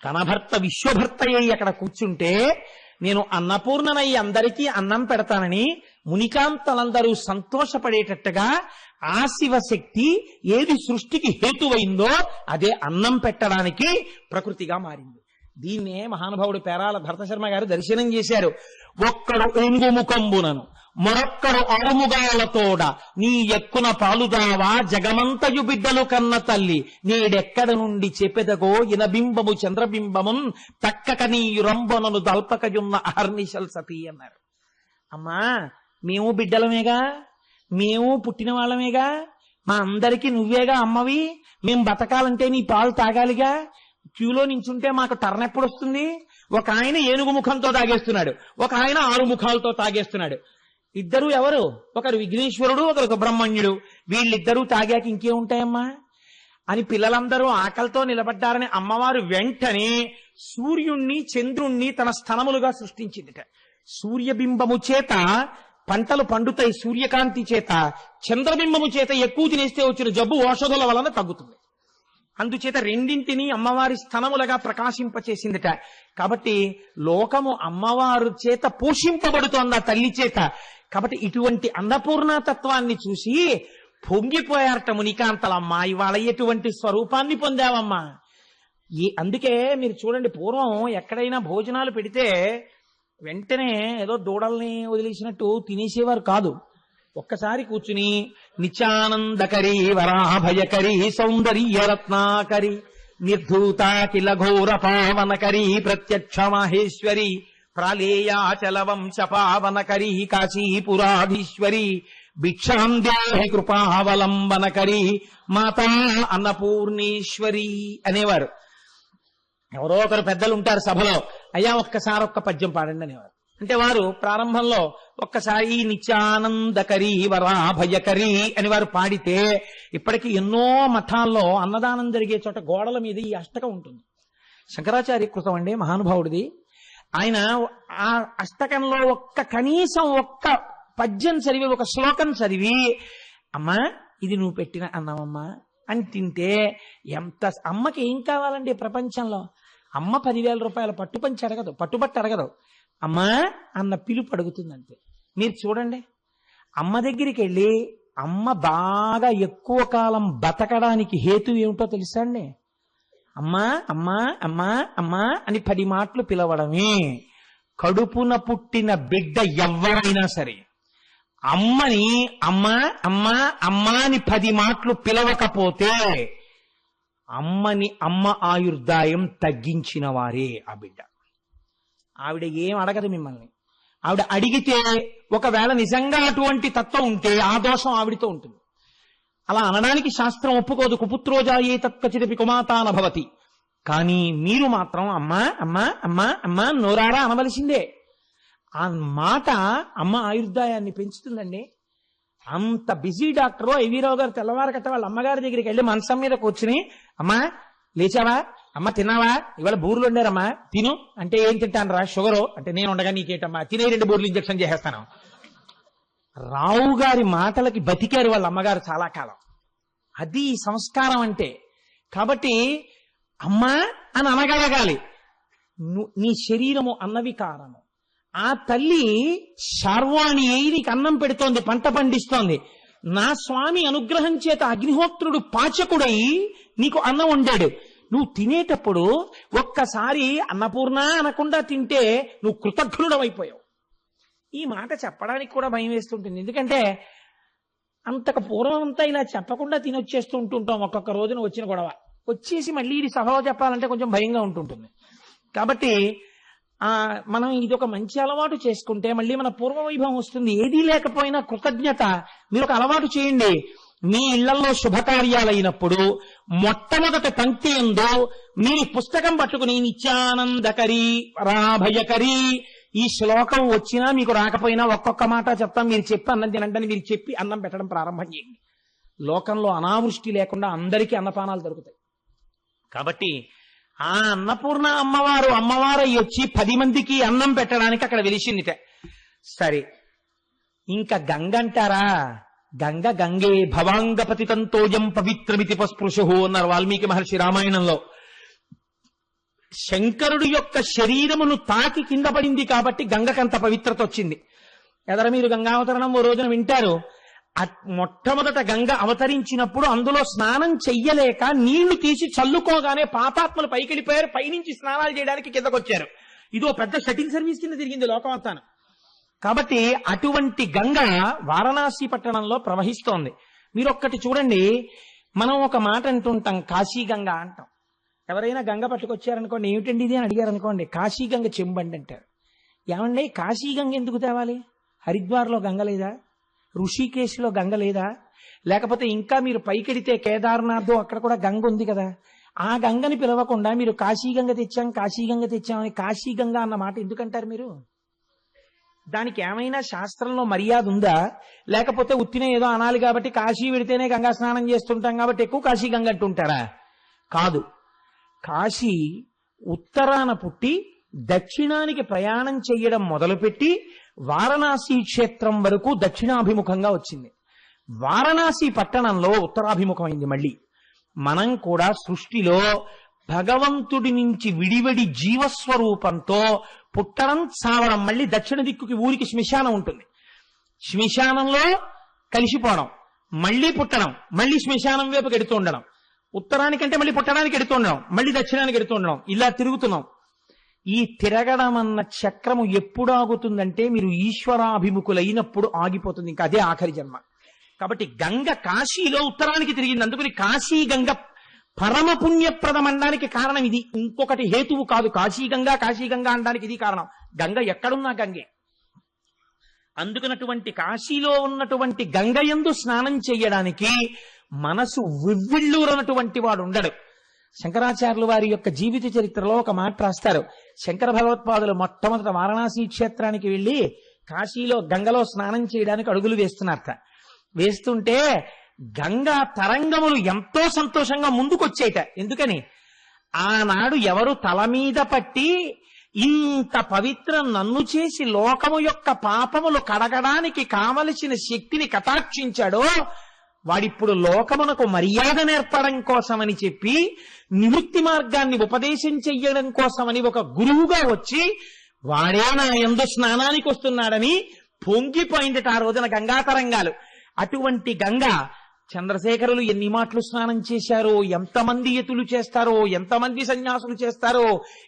తన భర్త విశ్వభర్తయ్యి అక్కడ కూర్చుంటే నేను అన్నపూర్ణనయ్యి అందరికీ అన్నం పెడతానని మునికాంతలందరూ సంతోషపడేటట్టుగా ఆ శివశక్తి ఏది సృష్టికి హేతువైందో అదే అన్నం పెట్టడానికి ప్రకృతిగా మారింది. దీన్నే మహానుభావుడు పేరాల భరతశర్మ గారు దర్శనం చేశారు. ఒక్కడు ఒంగుముకంబునను మరొక్కడు అరుముగాలతోడ నీ ఎక్కున పాలుదావా జగమంతయు బిడ్డలు కన్న తల్లి నేడెక్కడ నుండి చెప్పెదగో ఇనబింబము చంద్రబింబమున్ తక్కక నీయు రంబనను దల్పకయున్న అహర్నిశల్ సతీ అన్నారు. అమ్మా మేము బిడ్డలమేగా, మేము పుట్టిన వాళ్ళమేగా, మా అందరికీ నువ్వేగా అమ్మవి, మేం బతకాలంటే నీ పాలు తాగాలిగా, క్యూలో నించుంటే మాకు టర్న్ ఎప్పుడు వస్తుంది? ఒక ఆయన ఏనుగు ముఖంతో తాగేస్తున్నాడు, ఒక ఆయన 6 ముఖాలతో తాగేస్తున్నాడు. ఇద్దరు ఎవరు? ఒకరు విఘ్నేశ్వరుడు, ఒకరు సుబ్రహ్మణ్యుడు. వీళ్ళిద్దరూ తాగాక ఇంకేముంటాయమ్మా? అని పిల్లలందరూ ఆకలితో నిలబడ్డారని అమ్మవారు వెంటనే సూర్యుణ్ణి చంద్రుణ్ణి తన స్థనములుగా సృష్టించిందిట. సూర్యబింబము చేత పంటలు పండుతాయి, సూర్యకాంతి చేత. చంద్రబింబము చేత ఎక్కువ తినేస్తే వచ్చిన జబ్బు ఔషధుల వలన తగ్గుతుంది. అందుచేత రెండింటినీ అమ్మవారి స్థనములుగా ప్రకాశింపచేసిందిట. కాబట్టి లోకము అమ్మవారు చేత పోషింపబడుతోంది ఆ తల్లి చేత. కాబట్టి ఇటువంటి అన్నపూర్ణతత్వాన్ని చూసి పొంగిపోయారట మునికాంతలమ్మా, ఇవాళ ఎటువంటి స్వరూపాన్ని పొందావమ్మా. అందుకే మీరు చూడండి, పూర్వం ఎక్కడైనా భోజనాలు పెడితే వెంటనే ఏదో దూడల్ని వదిలేసినట్టు తినేసేవారు కాదు. ఒక్కసారి కూర్చుని నిత్యానందకరి వరాభయకరి సౌందర్యరత్నాకరి నిర్ధూతాఖిల ఘోర పావనకరి ప్రత్యక్ష మాహేశ్వరి ప్రాళేయాచల వంశ పావనకరి కాశీపురాధీశ్వరి భిక్షాం దేహి కృపావలంబనకరి మాతా అన్నపూర్ణేశ్వరి అనేవారు. ఎవరో ఒకరు పెద్దలు ఉంటారు సభలో, అయ్యా ఒక్కసారి ఒక్క పద్యం పాడండి అనేవారు. అంటే వారు ప్రారంభంలో ఒక్కసారి నిత్యానందకరి వరాభయకరి అని వారు పాడితే, ఇప్పటికీ ఎన్నో మఠాల్లో అన్నదానం జరిగే చోట గోడల మీద ఈ అష్టకం ఉంటుంది. శంకరాచార్య కృతం అండి, మహానుభావుడిది. ఆయన ఆ అష్టకంలో కనీసం ఒక్క పద్యం చదివి, ఒక శ్లోకం చదివి, అమ్మా ఇది నువ్వు పెట్టిన అన్నమమ్మా అని తింటే ఎంత అమ్మకి ఏం కావాలండి ప్రపంచంలో? అమ్మ 10,000 రూపాయల పట్టుబట్టు అడగదు. అమ్మా అన్న పిలుపు అడుగుతుంది అంతే. మీరు చూడండి, అమ్మ దగ్గరికి వెళ్ళి అమ్మ బాగా ఎక్కువ కాలం బతకడానికి హేతు ఏమిటో తెలుసా అండి? అమ్మా అమ్మా అమ్మా అమ్మా అని 10 మాటలు పిలవడమే. కడుపున పుట్టిన బిడ్డ ఎవ్వరైనా సరే అమ్మని అమ్మా అమ్మా అమ్మా అని 10 మాటలు పిలవకపోతే అమ్మ ఆయుర్దాయం తగ్గించిన వారే ఆ బిడ్డ. ఆవిడ ఏం అడగదు మిమ్మల్ని. ఆవిడ అడిగితే ఒకవేళ నిజంగా అటువంటి తత్వం ఉంటే ఆ దోషం ఆవిడితో ఉంటుంది. అలా అనడానికి శాస్త్రం ఒప్పుకోదు. కుపుత్రోజాయే తత్కచిదపి కుమాతాన భవతి. కానీ మీరు మాత్రం అమ్మా అమ్మా అమ్మా అమ్మా నోరారా అనవలసిందే. ఆ మాట అమ్మ ఆయుర్దాయాన్ని పెంచుతుందండి. అంత బిజీ డాక్టరు ఐవీరావు గారు తెల్లవారకట్ట వాళ్ళ అమ్మగారి దగ్గరికి వెళ్ళి మంచం మీద కూర్చుని, అమ్మా లేచావా, అమ్మ తిన్నావా, ఇవాళ బూర్లు వండారమ్మా తిను అంటే, ఏం తింటాను రా, షుగరు అంటే, నేను ఉండగా నీకేటమ్మా, తినే 2 బూర్లు ఇంజక్షన్ చేసేస్తాను. రావు గారి మాటలకి బతికారు వాళ్ళ అమ్మగారు చాలా కాలం. అది సంస్కారం అంటే. కాబట్టి అమ్మా అని అనగలగాలి. నీ శరీరము అన్నవికారము. ఆ తల్లి శార్వాణి అయి నీకు అన్నం పెడుతోంది, పంట పండిస్తోంది. నా స్వామి అనుగ్రహం చేత అగ్నిహోత్రుడు పాచకుడై నీకు అన్నం వండాడు. నువ్వు తినేటప్పుడు ఒక్కసారి అన్నపూర్ణ అనకుండా తింటే నువ్వు కృతజ్ఞుడమైపోయావు. ఈ మాట చెప్పడానికి కూడా భయం వేస్తుంటుంది. ఎందుకంటే అంతకు పూర్వం అంతా ఇలా చెప్పకుండా తినొచ్చేస్తూ ఉంటుంటాం. ఒక్కొక్క రోజున వచ్చిన గొడవ వచ్చేసి మళ్ళీ ఇది సభలో చెప్పాలంటే కొంచెం భయంగా ఉంటుంటుంది. కాబట్టి మనం ఇది ఒక మంచి అలవాటు చేసుకుంటే మళ్ళీ మన పూర్వ వైభవం వస్తుంది. ఏదీ లేకపోయినా కృతజ్ఞత మీరు ఒక అలవాటు చేయండి. మీ ఇళ్లలో శుభకార్యాలైనప్పుడు మొట్టమొదటి పంక్తి ఉందో మీరు పుస్తకం పట్టుకుని నిత్యానందకరి వరాభయకరి ఈ శ్లోకం వచ్చినా మీకు రాకపోయినా ఒక్కొక్క మాట చెప్తాం. మీరు చెప్పి అన్నం తినండి, మీరు చెప్పి అన్నం పెట్టడం ప్రారంభం చేయండి. లోకంలో అనావృష్టి లేకుండా అందరికీ అన్నపానాలు దొరుకుతాయి. కాబట్టి ఆ అన్నపూర్ణ అమ్మవారు వచ్చి 10 మందికి అన్నం పెట్టడానికి అక్కడ వెలిసిందిట. సరే, ఇంకా గంగ అంటారా? గంగే భవాంగపతితంతోయం పవిత్రమితి పస్పృశు అన్నారు వాల్మీకి మహర్షి రామాయణంలో. శంకరుడు యొక్క శరీరమును తాకి కింద పడింది కాబట్టి గంగకంత పవిత్రత వచ్చింది. ఎదర మీరు గంగావతరణం ఓ రోజున వింటారు. మొట్టమొదట గంగ అవతరించినప్పుడు అందులో స్నానం చెయ్యలేక నీళ్లు తీసి చల్లుకోగానే పాపాత్మలు పైకి వెళ్ళిపోయారు. పైనుంచి స్నానాలు చేయడానికి కిందకొచ్చారు. ఇదో పెద్ద షటిల్ సర్వీస్ కింద తిరిగింది లోకమంతాను. కాబట్టి అటువంటి గంగ వారణాసి పట్టణంలో ప్రవహిస్తోంది. మీరు ఒక్కటి చూడండి, మనం ఒక మాట అంటుంటాం, కాశీ గంగ అంటాం. ఎవరైనా గంగ పట్టుకొచ్చారనుకోండి, ఏమిటండి ఇది అని అడిగారు అనుకోండి, కాశీ గంగ చెంబండి అంటారు. ఏమండి కాశీ గంగ ఎందుకు తేవాలి? హరిద్వార్లో గంగ లేదా? ఋషికేశ్లో గంగ లేదా? లేకపోతే ఇంకా మీరు పైకెడితే కేదార్నాథ్ అక్కడ కూడా గంగ ఉంది కదా. ఆ గంగని పిలవకుండా మీరు కాశీ గంగ తెచ్చామని కాశీ గంగ అన్న మాట ఎందుకంటారు మీరు? దానికి ఏమైనా శాస్త్రంలో మర్యాద ఉందా? లేకపోతే ఉత్తినే ఏదో అనాలి కాబట్టి కాశీ వెడితేనే గంగా స్నానం చేస్తుంటాం కాబట్టి ఎక్కువ కాశీ గంగ అంటుంటారా? కాదు. కాశీ ఉత్తరాన పుట్టి దక్షిణానికి ప్రయాణం చెయ్యడం మొదలుపెట్టి వారణాసి క్షేత్రం వరకు దక్షిణాభిముఖంగా వచ్చింది. వారణాసి పట్టణంలో ఉత్తరాభిముఖమైంది. మళ్ళీ మనం కూడా సృష్టిలో భగవంతుడి నుంచి విడివడి జీవస్వరూపంతో పుట్టడం, చావడం, మళ్ళీ దక్షిణ దిక్కుకి ఊరికి శ్మశానం ఉంటుంది. శ్మశానంలో కలిసిపోవడం, మళ్ళీ పుట్టడం, మళ్ళీ శ్మశానం వైపుకి ఎడుతూ ఉండడం, ఉత్తరానికంటే మళ్ళీ పుట్టడానికి ఎడుతూ ఉండడం, మళ్ళీ దక్షిణానికి ఎడుతూ ఉండడం, ఇలా తిరుగుతున్నాం. ఈ తిరగడం అన్న చక్రము ఎప్పుడు ఆగుతుందంటే మీరు ఈశ్వరాభిముఖులైనప్పుడు ఆగిపోతుంది. ఇంకా అదే ఆఖరి జన్మ. కాబట్టి గంగ కాశీలో ఉత్తరానికి తిరిగింది. అందుకని కాశీ గంగ పరమ పుణ్యప్రదం అనడానికి కారణం ఇది. ఇంకొకటి హేతువు కాదు. కాశీ గంగా అనడానికి ఇది కారణం. గంగ ఎక్కడున్నా గంగే. అందుకనటువంటి కాశీలో ఉన్నటువంటి గంగయందు స్నానం చెయ్యడానికి మనసు వివ్విళ్ళూరనటువంటి వాడు ఉండడు. శంకరాచార్యులు వారి యొక్క జీవిత చరిత్రలో ఒక మాట రాస్తారు. శంకర భగవత్పాదులు మొట్టమొదట వారణాసి క్షేత్రానికి వెళ్లి కాశీలో గంగలో స్నానం చేయడానికి అడుగులు వేస్తున్నారట. వేస్తుంటే గంగా తరంగములు ఎంతో సంతోషంగా ముందుకొచ్చేట. ఎందుకని? ఆనాడు ఎవరు తల మీద పట్టి ఇంత పవిత్రం నన్ను చేసి లోకము యొక్క పాపములు కడగడానికి కావలసిన శక్తిని కటాక్షించాడో వాడిప్పుడు లోకమునకు మర్యాద నేర్పడం కోసమని చెప్పి నివృత్తి మార్గాన్ని ఉపదేశం చెయ్యడం కోసమని ఒక గురువుగా వచ్చి వాడే నా యందు స్నానానికి వస్తున్నాడని పొంగిపోయిందట ఆ రోజున గంగా తరంగాలు. అటువంటి గంగ చంద్రశేఖరులు ఎన్ని మాటలు స్నానం చేశారో, ఎంతమంది యతులు చేస్తారో, ఎంతమంది సన్యాసులు చేస్తారో,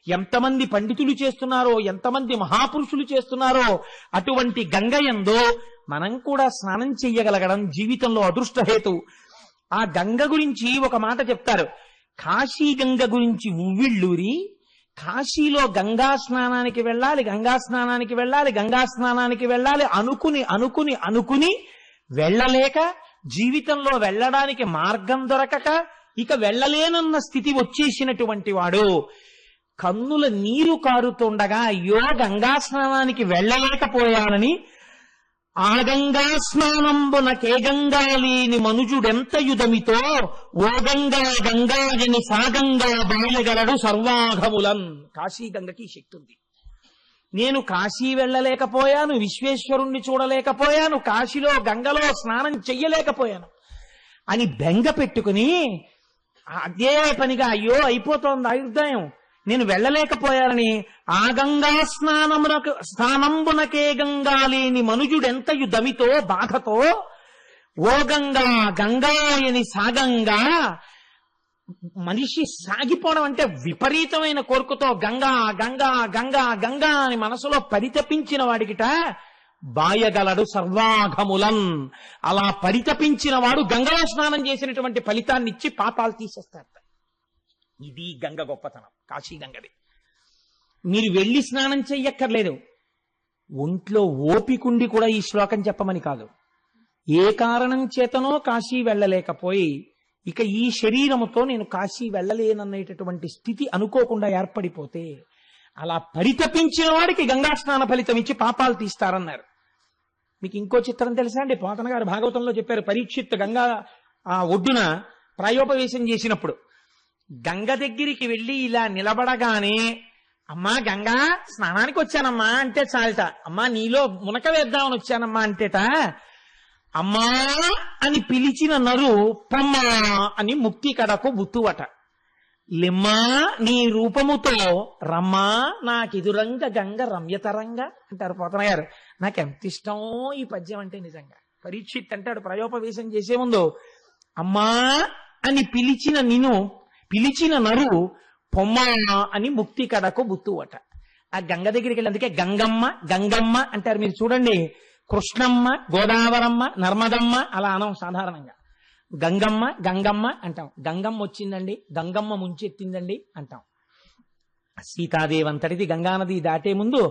ఎంతమంది పండితులు చేస్తున్నారో, ఎంతమంది మహాపురుషులు చేస్తున్నారో అటువంటి గంగ యందు మనం కూడా స్నానం చెయ్యగలగడం జీవితంలో అదృష్టహేతు. ఆ గంగ గురించి ఒక మాట చెప్తారు. కాశీ గంగ గురించి ఉవ్విళ్ళూరి కాశీలో గంగా స్నానానికి వెళ్ళాలి, గంగా స్నానానికి వెళ్ళాలి, గంగా స్నానానికి వెళ్ళాలి అనుకుని అనుకుని అనుకుని వెళ్ళలేక, జీవితంలో వెళ్ళడానికి మార్గం దొరకక ఇక వెళ్ళలేనన్న స్థితి వచ్చేసినటువంటి వాడు కన్నుల నీరు కారుతుండగా అయ్యో గంగా స్నానానికి వెళ్ళలేకపోయానని ఆ గంగా స్నానంబున కేగంగా లేని మనుజుడెంత యుధమితో ఓ గంగా గంగాజని సాగంగా బాయగలడు సర్వాఘములన్. కాశీ గంగకి శక్తి ఉంది. నేను కాశీ వెళ్ళలేకపోయాను, విశ్వేశ్వరుణ్ణి చూడలేకపోయాను, కాశీలో గంగలో స్నానం చెయ్యలేకపోయాను అని బెంగ పెట్టుకుని అదే పనిగా అయ్యో అయిపోతోంది ఆయుర్దాయం, నేను వెళ్ళలేకపోయానని ఆ గంగా స్నానంబునకే గంగా లేని మనుజుడెంతయు దమితో బాధతో ఓ గంగా గంగాయని సాగంగా, మనిషి సాగిపోవడం అంటే విపరీతమైన కోరికతో గంగా గంగా గంగా గంగా అని మనసులో పరితపించిన వాడికిట బాయగలడు సర్వాఘములన్. అలా పరితపించిన వాడు గంగలో స్నానం చేసినటువంటి ఫలితాన్ని ఇచ్చి పాపాలు తీసేస్తారట. ఇది గంగ గొప్పతనం, కాశీ గంగది. మీరు వెళ్ళి స్నానం చెయ్యక్కర్లేదు. ఒంట్లో ఓపికుండి కూడా ఈ శ్లోకం చెప్పమని కాదు. ఏ కారణం చేతనో కాశీ వెళ్ళలేకపోయి ఇక ఈ శరీరముతో నేను కాశీ వెళ్ళలేననేటటువంటి స్థితి అనుకోకుండా ఏర్పడిపోతే అలా పరితపించిన వాడికి గంగా స్నాన ఫలితం ఇచ్చి పాపాలు తీస్తారన్నారు. మీకు ఇంకో చిత్రం తెలుసా అండి? పోతన గారు భాగవతంలో చెప్పారు. పరీక్షిత్ గంగా ఒడ్డున ప్రాయోపవేశం చేసినప్పుడు గంగ దగ్గరికి వెళ్ళి ఇలా నిలబడగానే అమ్మా గంగా స్నానానికి వచ్చానమ్మా అంటే చాలట, అమ్మా నీలో మునక వేద్దామని వచ్చానమ్మా అంటేట అమ్మా అని పిలిచిన నరు పొమ్మా అని ముక్తి కడకు బుత్తువట. లిమ్మా నీ రూపముతో రమ్మా నాకెదురంగ గంగ రమ్యతరంగా అంటారు పోతన గారు. నాకెంత ఇష్టం ఈ పద్యం అంటే. నిజంగా పరీక్షిత్ అంటాడు ప్రాయోపవేశం చేసే ముందు అమ్మా అని పిలిచిన నరు పొమ్మా అని ముక్తి కడకు బుత్తువట. ఆ గంగ దగ్గరికి వెళ్ళి అందుకే గంగమ్మ గంగమ్మ అంటారు. మీరు చూడండి, కృష్ణమ్మ, గోదావరమ్మ, నర్మదమ్మ అలా అనం సాధారణంగా. గంగమ్మ గంగమ్మ అంటాం. గంగమ్మ వచ్చిందండి, గంగమ్మ ముంచెత్తిందండి అంటాం. సీతాదేవి అంతటిది గంగానది దాటే ముందు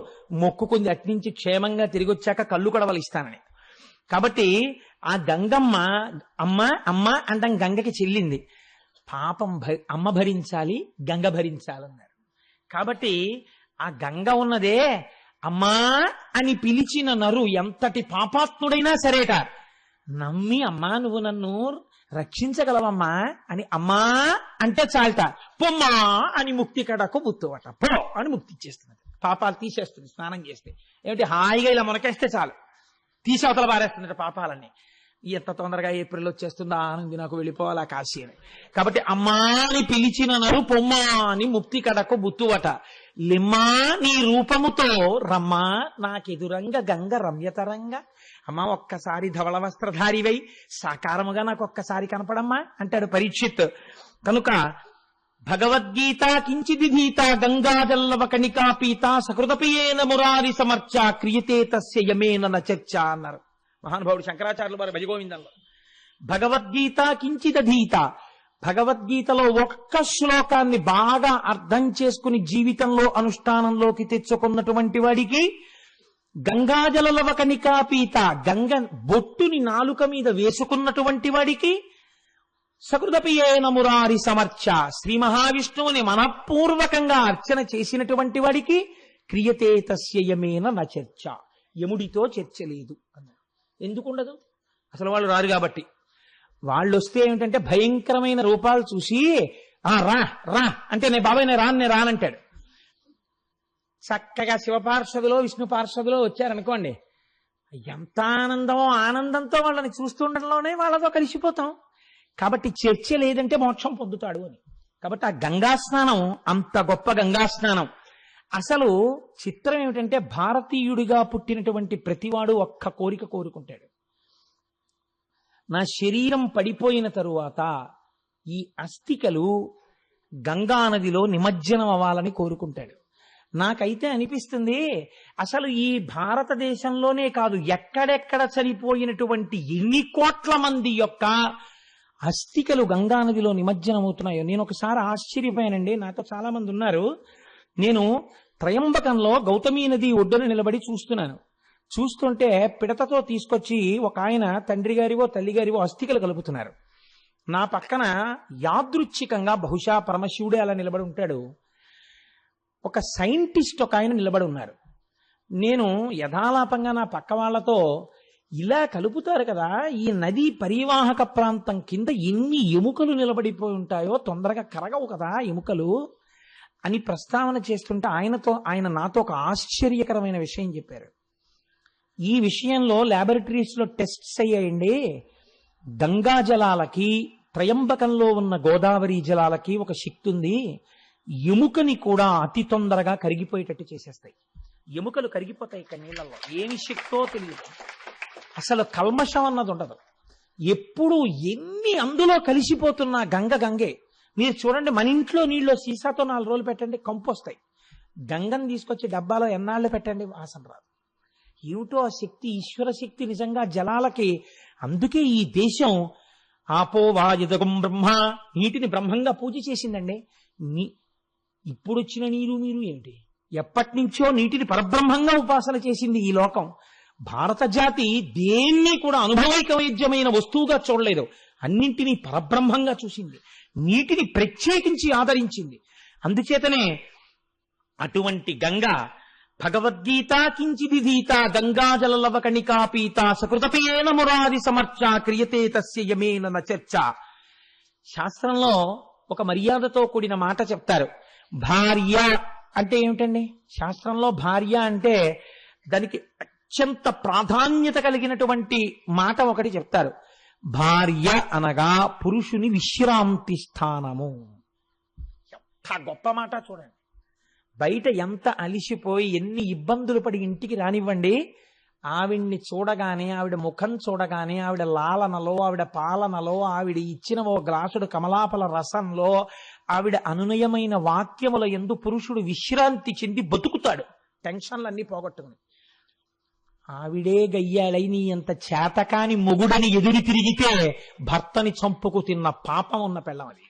మొక్కుకుంది అట్నుంచి క్షేమంగా తిరిగి వచ్చాక కళ్ళు కడవలు ఇస్తానని. కాబట్టి ఆ గంగమ్మ అమ్మ అమ్మ అంటాం. గంగకి చెల్లింది. పాపం అమ్మ భరించాలి, గంగ భరించాలన్నారు. కాబట్టి ఆ గంగ ఉన్నదే అమ్మా అని పిలిచిన నరు ఎంతటి పాపాత్ముడైనా సరేట నమ్మి అమ్మా నువ్వు నన్ను రక్షించగలవమ్మా అని అమ్మా అంటే చాలట పొమ్మా అని ముక్తి కడకు బుత్తువట పో అని ముక్తి ఇచ్చేస్తున్నది. పాపాలు తీసేస్తుంది స్నానం చేస్తే. ఏమిటి హాయిగా ఇలా మునకేస్తే చాలు తీసవతల పారేస్తుందట పాపాలన్నీ. ఎంత తొందరగా ఏప్రిల్ వచ్చేస్తుందా ఆనంది నాకు వెళ్ళిపోవాలా కాశీ అని. కాబట్టి అమ్మాని పిలిచిన నరు పొమ్మా అని ముక్తి కడకు బుత్తువట లిమ్మా నీ రూపముతో రమ్మా నాకెదురంగ గంగ రమ్యతరంగా. అమ్మా ఒక్కసారి ధవళ వస్త్రధారివై సాకారముగా నాకు ఒక్కసారి కనపడమ్మా అంటాడు పరీక్షిత్. కనుక భగవద్గీత కించిదిధీత గంగాజల్లవ కణికా పీత సకృతపియేన మురారి సమర్చ క్రియతే తస్య యమేన న చర్చ అన్నారు మహానుభావుడు శంకరాచార్యులు వారి భజగోవిందంలో. భగవద్గీత కించిదధీత, భగవద్గీతలో ఒక్క శ్లోకాన్ని బాగా అర్థం చేసుకుని జీవితంలో అనుష్ఠానంలోకి తెచ్చుకున్నటువంటి వాడికి గంగాజలలవ కణికాపీత, గంగ బొట్టుని నాలుక మీద వేసుకున్నటువంటి వాడికి సకృదపియేన మురారి సమర్చ, శ్రీ మహావిష్ణువుని మనఃపూర్వకంగా అర్చన చేసినటువంటి వాడికి క్రియతే తస్య యమేన న చర్చ, యముడితో చర్చ లేదు అన్నాడు. ఎందుకుండదు? అసలు వాళ్ళు రారు కాబట్టి. వాళ్ళు వస్తే ఏమిటంటే భయంకరమైన రూపాలు చూసి రా రా అంటే నేను బాబాయ్ నేను రానంటాడు. చక్కగా శివ పార్షదులో విష్ణు పార్షదులో వచ్చారనుకోండి, ఎంత ఆనందమో ఆనందంతో వాళ్ళని చూస్తుండడంలోనే వాళ్ళతో కలిసిపోతాం. కాబట్టి చర్చ లేదంటే మోక్షం పొందుతాడు అని. కాబట్టి ఆ గంగా స్నానం అంత గొప్ప గంగా స్నానం. అసలు చిత్రం ఏమిటంటే భారతీయుడిగా పుట్టినటువంటి ప్రతివాడు ఒక్క కోరిక కోరుకుంటాడు. నా శరీరం పడిపోయిన తరువాత ఈ అస్థికలు గంగా నదిలో నిమజ్జనం అవ్వాలని కోరుకుంటాడు. నాకైతే అనిపిస్తుంది అసలు ఈ భారతదేశంలోనే కాదు ఎక్కడెక్కడ చనిపోయినటువంటి ఎన్ని కోట్ల మంది యొక్క అస్థికలు గంగానదిలో నిమజ్జనం అవుతున్నాయో. నేను ఒకసారి ఆశ్చర్యపోయానండి. నాతో చాలా మంది ఉన్నారు. నేను త్రయంబకంలో గౌతమీ నది ఒడ్డున నిలబడి చూస్తుంటే పిడతతో తీసుకొచ్చి ఒక ఆయన తండ్రి గారివో తల్లి గారివో అస్థికలు కలుపుతున్నారు. నా పక్కన యాదృచ్ఛికంగా బహుశా పరమశివుడే అలా నిలబడి ఉంటాడు, ఒక సైంటిస్ట్ ఒక ఆయన నిలబడి ఉన్నారు. నేను యథాలాపంగా నా పక్క వాళ్లతో ఇలా కలుపుతారు కదా, ఈ నదీ పరివాహక ప్రాంతం కింద ఎన్ని ఎముకలు నిలబడిపోయి ఉంటాయో, తొందరగా కరగవు కదా ఎముకలు అని ప్రస్తావన చేస్తుంటే ఆయన నాతో ఒక ఆశ్చర్యకరమైన విషయం చెప్పారు. ఈ విషయంలో ల్యాబొరేటరీస్ లో టెస్ట్స్ అయ్యాయండి. గంగా జలాలకి త్రయంబకంలో ఉన్న గోదావరి జలాలకి ఒక శక్తి ఉంది. ఎముకని కూడా అతి తొందరగా కరిగిపోయేటట్టు చేసేస్తాయి. ఎముకలు కరిగిపోతాయి ఇక నీళ్ళల్లో. ఏమి శక్తో తెలియదు. అసలు కల్మషం అన్నది ఉండదు. ఎప్పుడు ఎన్ని అందులో కలిసిపోతున్నా గంగే. మీరు చూడండి, మన ఇంట్లో నీళ్ళు సీసాతో 4 రోజులు పెట్టండి, కంపు వస్తాయి. గంగను తీసుకొచ్చి డబ్బాలో ఎన్నాళ్ళు పెట్టండి, వాసన రాదు. ఏమిటో ఆ శక్తి, ఈశ్వర శక్తి నిజంగా జలాలకి. అందుకే ఈ దేశం ఆపో వాయుదగం బ్రహ్మ, నీటిని బ్రహ్మంగా పూజ చేసిందండి. ఇప్పుడు వచ్చిన నీరు మీరు ఏమిటి? ఎప్పటి నుంచో నీటిని పరబ్రహ్మంగా ఉపాసన చేసింది ఈ లోకం. భారత జాతి దేన్ని కూడా అనుభవైక వైద్యమైన వస్తువుగా చూడలేదు, అన్నింటినీ పరబ్రహ్మంగా చూసింది. నీటిని ప్రత్యేకించి ఆదరించింది. అందుచేతనే అటువంటి గంగా భగవద్గీత కించిదిధీత గంగాజలలవ కణికాపీత సకృతపేన మురారి సమర్చ క్రియతే తస్య యమేన న చర్చ. శాస్త్రంలో ఒక మర్యాదతో కూడిన మాట చెప్తారు. భార్య అంటే ఏమిటండి? శాస్త్రంలో భార్య అంటే దానికి అత్యంత ప్రాధాన్యత కలిగినటువంటి మాట ఒకటి చెప్తారు. భార్య అనగా పురుషుని విశ్రాంతి స్థానము. ఎంత గొప్ప మాట చూడండి. బయట ఎంత అలిసిపోయి ఎన్ని ఇబ్బందులు పడి ఇంటికి రానివ్వండి, ఆవిడ్ని చూడగానే, ఆవిడ ముఖం చూడగానే, ఆవిడ లాలనలో, ఆవిడ పాలనలో, ఆవిడ ఇచ్చిన ఓ గ్లాసుడు కమలాపల రసంలో, ఆవిడ అనునయమైన వాక్యముల యందు పురుషుడు విశ్రాంతి చెంది బతుకుతాడు, టెన్షన్లన్నీ పోగొట్టుకుని. ఆవిడే గయ్యాళై నీ అంత చేతకాని మొగుడని ఎదురు తిరిగితే భర్తని చంపుకు తిన్న పాపం ఉన్న పెళ్ళం అది.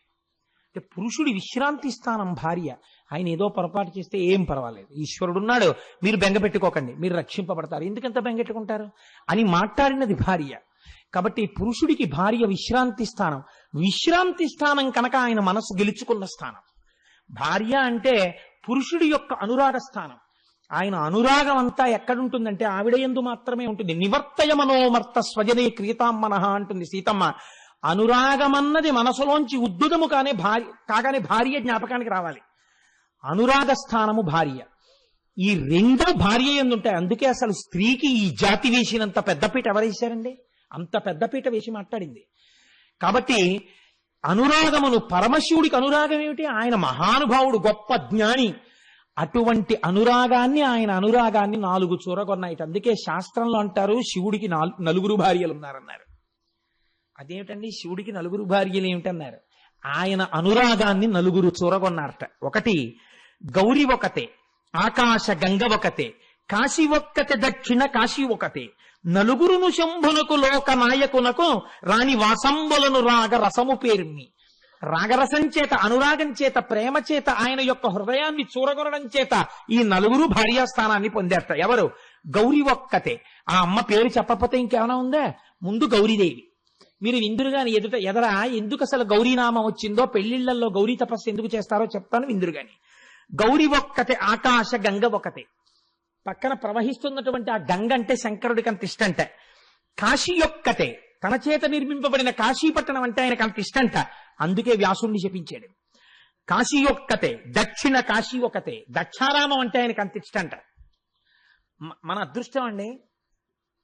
అంటే పురుషుడి విశ్రాంతి స్థానం భార్య. ఆయన ఏదో పొరపాటు చేస్తే ఏం పర్వాలేదు, ఈశ్వరుడున్నాడు, మీరు బెంగ పెట్టుకోకండి, మీరు రక్షింపబడతారు, ఎందుకంత బెంగెట్టుకుంటారు అని మాట్లాడినది భార్య. కాబట్టి పురుషుడికి భార్య విశ్రాంతి స్థానం. విశ్రాంతి స్థానం కనుక ఆయన మనసు గెలుచుకున్న స్థానం. భార్య అంటే పురుషుడి యొక్క అనురాగ స్థానం. ఆయన అనురాగం అంతా ఎక్కడుంటుందంటే ఆవిడ యందు మాత్రమే ఉంటుంది. నివర్తయ మనోమర్త స్వజనే క్రియతామ్మనః అంటుంది సీతమ్మ. అనురాగమన్నది మనసులోంచి ఉద్దుదము కాగానే భార్య జ్ఞాపకానికి రావాలి. అనురాగ స్థానము భార్య. ఈ రెండో భార్య ఎందుంటాయి. అందుకే అసలు స్త్రీకి ఈ జాతి వేసినంత పెద్దపీట ఎవరేశారండి? అంత పెద్దపీట వేసి మాట్లాడింది. కాబట్టి అనురాగమును, పరమశివుడికి అనురాగం ఏమిటి? ఆయన మహానుభావుడు, గొప్ప జ్ఞాని. అటువంటి అనురాగాన్ని, ఆయన అనురాగాన్ని 4 చూరగొన్నాయిట. అందుకే శాస్త్రంలో అంటారు శివుడికి 4 భార్యలు ఉన్నారన్నారు. అదేమిటండి శివుడికి 4 భార్యలు ఏమిటన్నారు? ఆయన అనురాగాన్ని 4 చూరగొన్నారట. ఒకటి గౌరి ఒకతే, ఆకాశ గంగ ఒకతే, కాశీ ఒక్కతే, దక్షిణ కాశీ ఒకతే, 4 శంభునకు లోక నాయకునకు రాణి వాసంబులను రాగ రసము పేర్మి. రాగరసం చేత, అనురాగం చేత, ప్రేమ చేత ఆయన యొక్క హృదయాన్ని చూరగొనడం చేత ఈ 4 భార్యాస్థానాన్ని పొందారట. ఎవరు? గౌరి ఒక్కతే. ఆ అమ్మ పేరు చెప్పకపోతే ఇంకేమైనా ఉందా? ముందు గౌరీదేవి. మీరు విందురుగాని ఎదరా ఎందుకు అసలు గౌరీనామం వచ్చిందో, పెళ్లిళ్లలో గౌరీ తపస్సు ఎందుకు చేస్తారో చెప్తాను విందురుగాని. గౌరి ఒక్కతే, ఆకాశ గంగ ఒకతే. పక్కన ప్రవహిస్తున్నటువంటి ఆ గంగ అంటే శంకరుడికి అంత ఇష్టంట. కాశీ ఒక్కతే, తన చేత నిర్మింపబడిన కాశీపట్టణం అంటే ఆయనకు అంత ఇష్టంట. అందుకే వ్యాసుణ్ణి శపించాడు. కాశీ ఒక్కతే, దక్షిణ కాశీ ఒకతే, దక్షారామం అంటే ఆయనకు అంత ఇష్టంట. మన అదృష్టం అండి,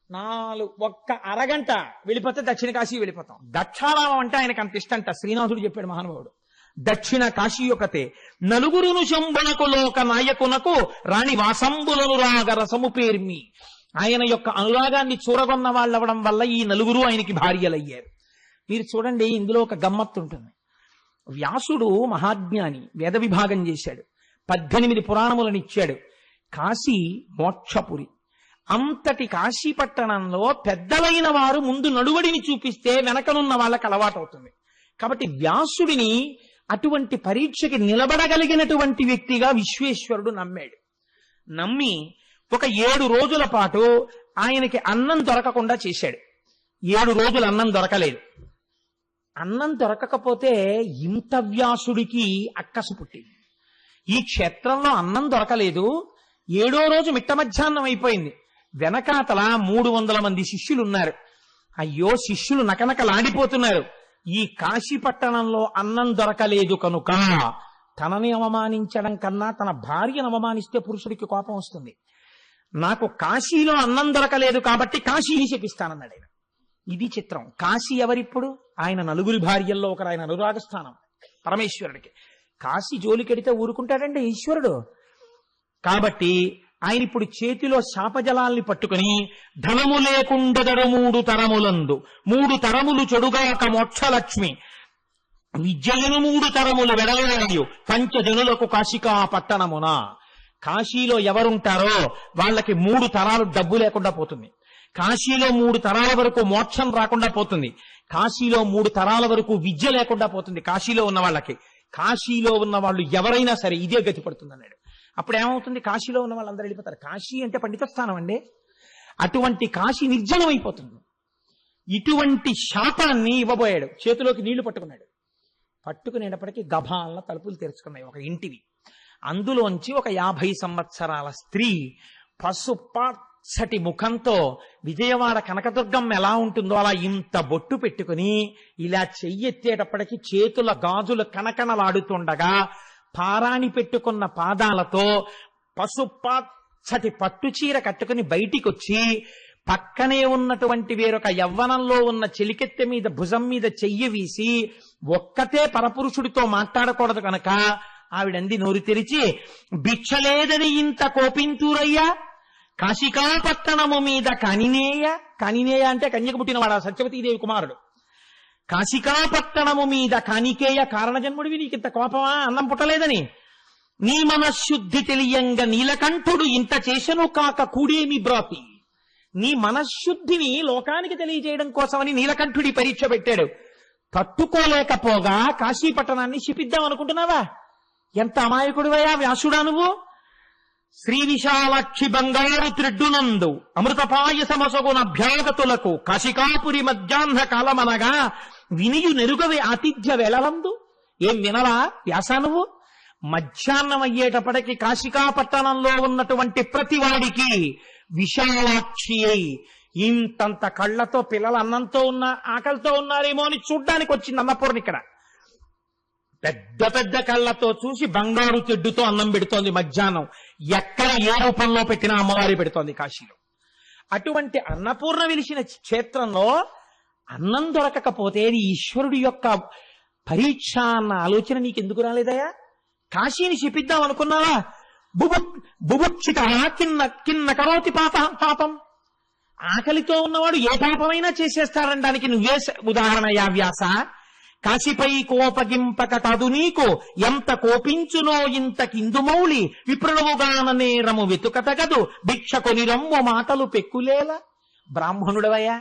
1 అరగంట వెళ్ళిపోతే దక్షిణ కాశీ వెళ్ళిపోతాం. దక్షారామం అంటే ఆయనకు అంత ఇష్టంట. శ్రీనాథుడు చెప్పాడు మహానుభావుడు. దక్షిణ కాశీ ఒకతే, 4 శంభునకు లోక నాయకునకు రాణి వాసంబులను రాగ రసము పేర్మి. ఆయన యొక్క అనురాగాన్ని చూరగొన్న వాళ్ళవడం వల్ల ఈ 4 ఆయనకి భార్యలయ్యారు. మీరు చూడండి, ఇందులో ఒక గమ్మత్తు ఉంటుంది. వ్యాసుడు మహాజ్ఞాని, వేద విభాగం చేశాడు, 18 పురాణములను ఇచ్చాడు. కాశీ మోక్షపురి. అంతటి కాశీ పట్టణంలో పెద్దలైన వారు ముందు నడువడిని చూపిస్తే వెనకనున్న వాళ్ళకి అలవాటు అవుతుంది. కాబట్టి వ్యాసుడిని అటువంటి పరీక్షకి నిలబడగలిగినటువంటి వ్యక్తిగా విశ్వేశ్వరుడు నమ్మాడు. నమ్మి ఒక 7 రోజుల పాటు ఆయనకి అన్నం దొరకకుండా చేశాడు. 7 రోజులు అన్నం దొరకలేదు. అన్నం దొరకకపోతే ఇంత వ్యాసుడికి అక్కసు పుట్టింది. ఈ క్షేత్రంలో అన్నం దొరకలేదు, 7వ రోజు మిట్ట మధ్యాహ్నం అయిపోయింది. వెనకాతల 300 మంది శిష్యులు ఉన్నారు. అయ్యో, శిష్యులు నకనకలాడిపోతున్నారు. ఈ కాశీ పట్టణంలో అన్నం దొరకలేదు కనుక తనని అవమానించడం కన్నా తన భార్యను అవమానిస్తే పురుషుడికి కోపం వస్తుంది. నాకు కాశీలో అన్నం దొరకలేదు కాబట్టి కాశీని శపిస్తానన్నాడు ఆయన. ఇది చిత్రం. కాశీ ఎవరిప్పుడు? ఆయన 4 భార్యల్లో ఒకరు. ఆయన అనురాగస్థానం పరమేశ్వరుడికి. కాశీ జోలికెడితే ఊరుకుంటాడండి ఈశ్వరుడు. కాబట్టి ఆయన ఇప్పుడు చేతిలో శాపజలాల్ని పట్టుకుని, ధనము లేకుండదడు 3 తరములందు, 3 తరములు చెడుగాక మోక్షలక్ష్మి, విద్యలను 3 తరములు వెడలయు పంచజనులకు కాశికా పట్టణమున. కాశీలో ఎవరుంటారో వాళ్ళకి 3 తరాలు డబ్బు లేకుండా పోతుంది. కాశీలో 3 తరాల వరకు మోక్షం రాకుండా పోతుంది. కాశీలో 3 తరాల వరకు విద్య లేకుండా పోతుంది కాశీలో ఉన్న వాళ్ళకి. కాశీలో ఉన్న వాళ్ళు ఎవరైనా సరే ఇదే గతి పడుతుంది అన్నాడు. అప్పుడు ఏమవుతుంది? కాశీలో ఉన్న వాళ్ళందరూ వెళ్ళిపోతారు. కాశీ అంటే పండిత స్థానం అండి. అటువంటి కాశీ నిర్జనం అయిపోతుంది. ఇటువంటి శాపాన్ని ఇవ్వబోయాడు. చేతిలోకి నీళ్లు పట్టుకున్నాడు. పట్టుకునేటప్పటికీ గభాలన తలుపులు తెరుచుకున్నాయి ఒక ఇంటివి. అందులోంచి ఒక 50 సంవత్సరాల స్త్రీ పసుపచ్చటి ముఖంతో, విజయవాడ కనకదుర్గమ్మ ఎలా ఉంటుందో అలా ఇంత బొట్టు పెట్టుకుని ఇలా చెయ్యెత్తేటప్పటికి చేతుల గాజులు కనకనలాడుతుండగా, పారాణి పెట్టుకున్న పాదాలతో పసుపచ్చటి పట్టుచీర కట్టుకుని బయటికి వచ్చి, పక్కనే ఉన్నటువంటి వేరొక యవ్వనంలో ఉన్న చెలికెత్తె మీద భుజం మీద చెయ్యి వీసి, ఒక్కతే పరపురుషుడితో మాట్లాడకూడదు కనుక ఆవిడంది నోరు తెరిచి, భిక్షలేదని ఇంత కోపింతురయ్యా, కాశికాపట్టణము మీద కనినేయ. కనినేయ అంటే కన్యకు పుట్టినవాడు, సత్యవతీదేవి కుమారుడు. కాశికాపట్టణము మీద కానికేయ, కారణజన్ముడివి, నీకింత కోపమా అన్నం పుట్టలేదని? నీ మనశుద్ధి తెలియంగా నీలకంఠుడు ఇంత చేసను కాక కూడేమి బ్రాతి. నీ మనశుద్ధిని లోకానికి తెలియజేయడం కోసమని నీలకంఠుడి పరీక్ష పెట్టాడు. తట్టుకోలేకపోగా కాశీపట్టణాన్ని శిపిద్దాం అనుకుంటున్నావా? ఎంత అమాయకుడివయ్యా వ్యాసుడా నువ్వు. శ్రీ విశాలాక్షి బంగారు త్రిడ్డునందు అమృతపాయసమసగున అభ్యాగతులకు కాశికాపురి మధ్యాహ్న కాలమనగా వినియు నెరుగవే ఆతిథ్య వేళలందు. ఏం వినలా వ్యాసా నువ్వు? మధ్యాహ్నం అయ్యేటప్పటికి కాశికాపట్టణంలో ఉన్నటువంటి ప్రతి వాడికి విశాలాక్షి అయి ఇంతంత కళ్ళతో పిల్లలు అన్నంతో ఉన్న ఆకలితో ఉన్నారేమో అని చూడ్డానికి వచ్చింది అన్నపూర్ణ. ఇక్కడ పెద్ద పెద్ద కళ్ళతో చూసి బంగారు తెడ్డుతో అన్నం పెడుతోంది మధ్యాహ్నం. ఎక్కడ ఏ రూపంలో పెట్టినా అమ్మవారి పెడుతోంది కాశీలో. అటువంటి అన్నపూర్ణ వెలిసిన క్షేత్రంలో అన్నం దొరకకపోతే అది ఈశ్వరుడి యొక్క పరీక్ష అన్న ఆలోచన నీకెందుకు రాలేదయా? కాశీని శపిద్దాం అనుకున్నావా? బుభుక్షిత కిన్న కరోతి పాపం. ఆకలితో ఉన్నవాడు ఏ పాపమైనా చేసేస్తారనడానికి నువ్వే ఉదాహరణయా వ్యాస. కాశీపై కోపగింపక కాదు నీకు, ఎంత కోపించునో ఇంత కిందుమౌళి, విప్రణవుగాన నేరము వెతుకతగదు, భిక్ష కొనిరమ్ము మాటలు పెక్కులేలా. బ్రాహ్మణుడవయ్యా,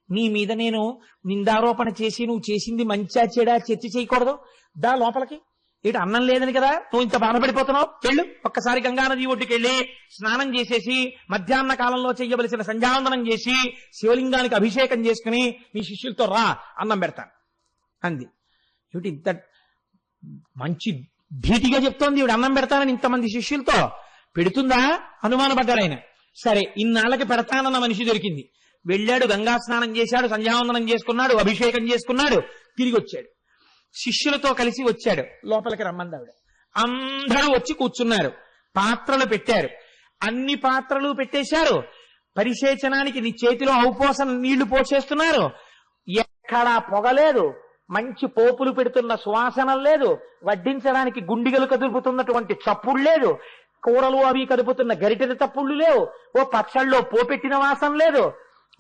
నీ మీద నేను నిందారోపణ చేసి నువ్వు చేసింది మంచా చెడా చర్చ చేయకూడదు. దా లోపలికి. ఇటు అన్నం లేదని కదా నువ్వు ఇంత బాధపడిపోతున్నావు? వెళ్ళు, ఒక్కసారి గంగానది ఒడ్డుకి వెళ్ళి స్నానం చేసేసి మధ్యాహ్న కాలంలో చెయ్యవలసిన సంధ్యావందనం చేసి శివలింగానికి అభిషేకం చేసుకుని మీ శిష్యులతో రా, అన్నం పెడతాను అంది. ఏమిటి ఇంత మంచి ధీటిగా చెప్తోంది ఈవిడ, అన్నం పెడతానని ఇంతమంది శిష్యులతో. పెడుతుందా అనుమానపడ్డాడు ఆయన. సరే, ఇన్నాళ్ళకి పెడతానన్న మనిషి దొరికింది. వెళ్ళాడు, గంగా స్నానం చేశాడు, సంధ్యావందనం చేసుకున్నాడు, అభిషేకం చేసుకున్నాడు, తిరిగి వచ్చాడు. శిష్యులతో కలిసి వచ్చాడు. లోపలికి రమ్మంది ఆవిడ. అందరూ వచ్చి కూర్చున్నారు. పాత్రలు పెట్టారు. అన్ని పాత్రలు పెట్టేశారు. పరిశేచనానికి నీ చేతిలో ఔపోసన నీళ్లు పోసేస్తున్నారు. ఎక్కడా పొగలేదు, మంచి పోపులు పెడుతున్న సువాసనం లేదు, వడ్డించడానికి గుండిగలు కదుపుతున్నటువంటి చప్పుడు లేదు, కూరలు అవి కదుపుతున్న గరిటెల తప్పుళ్ళు లేవు, ఓ పచ్చళ్ళలో పోపెట్టిన వాసన లేదు.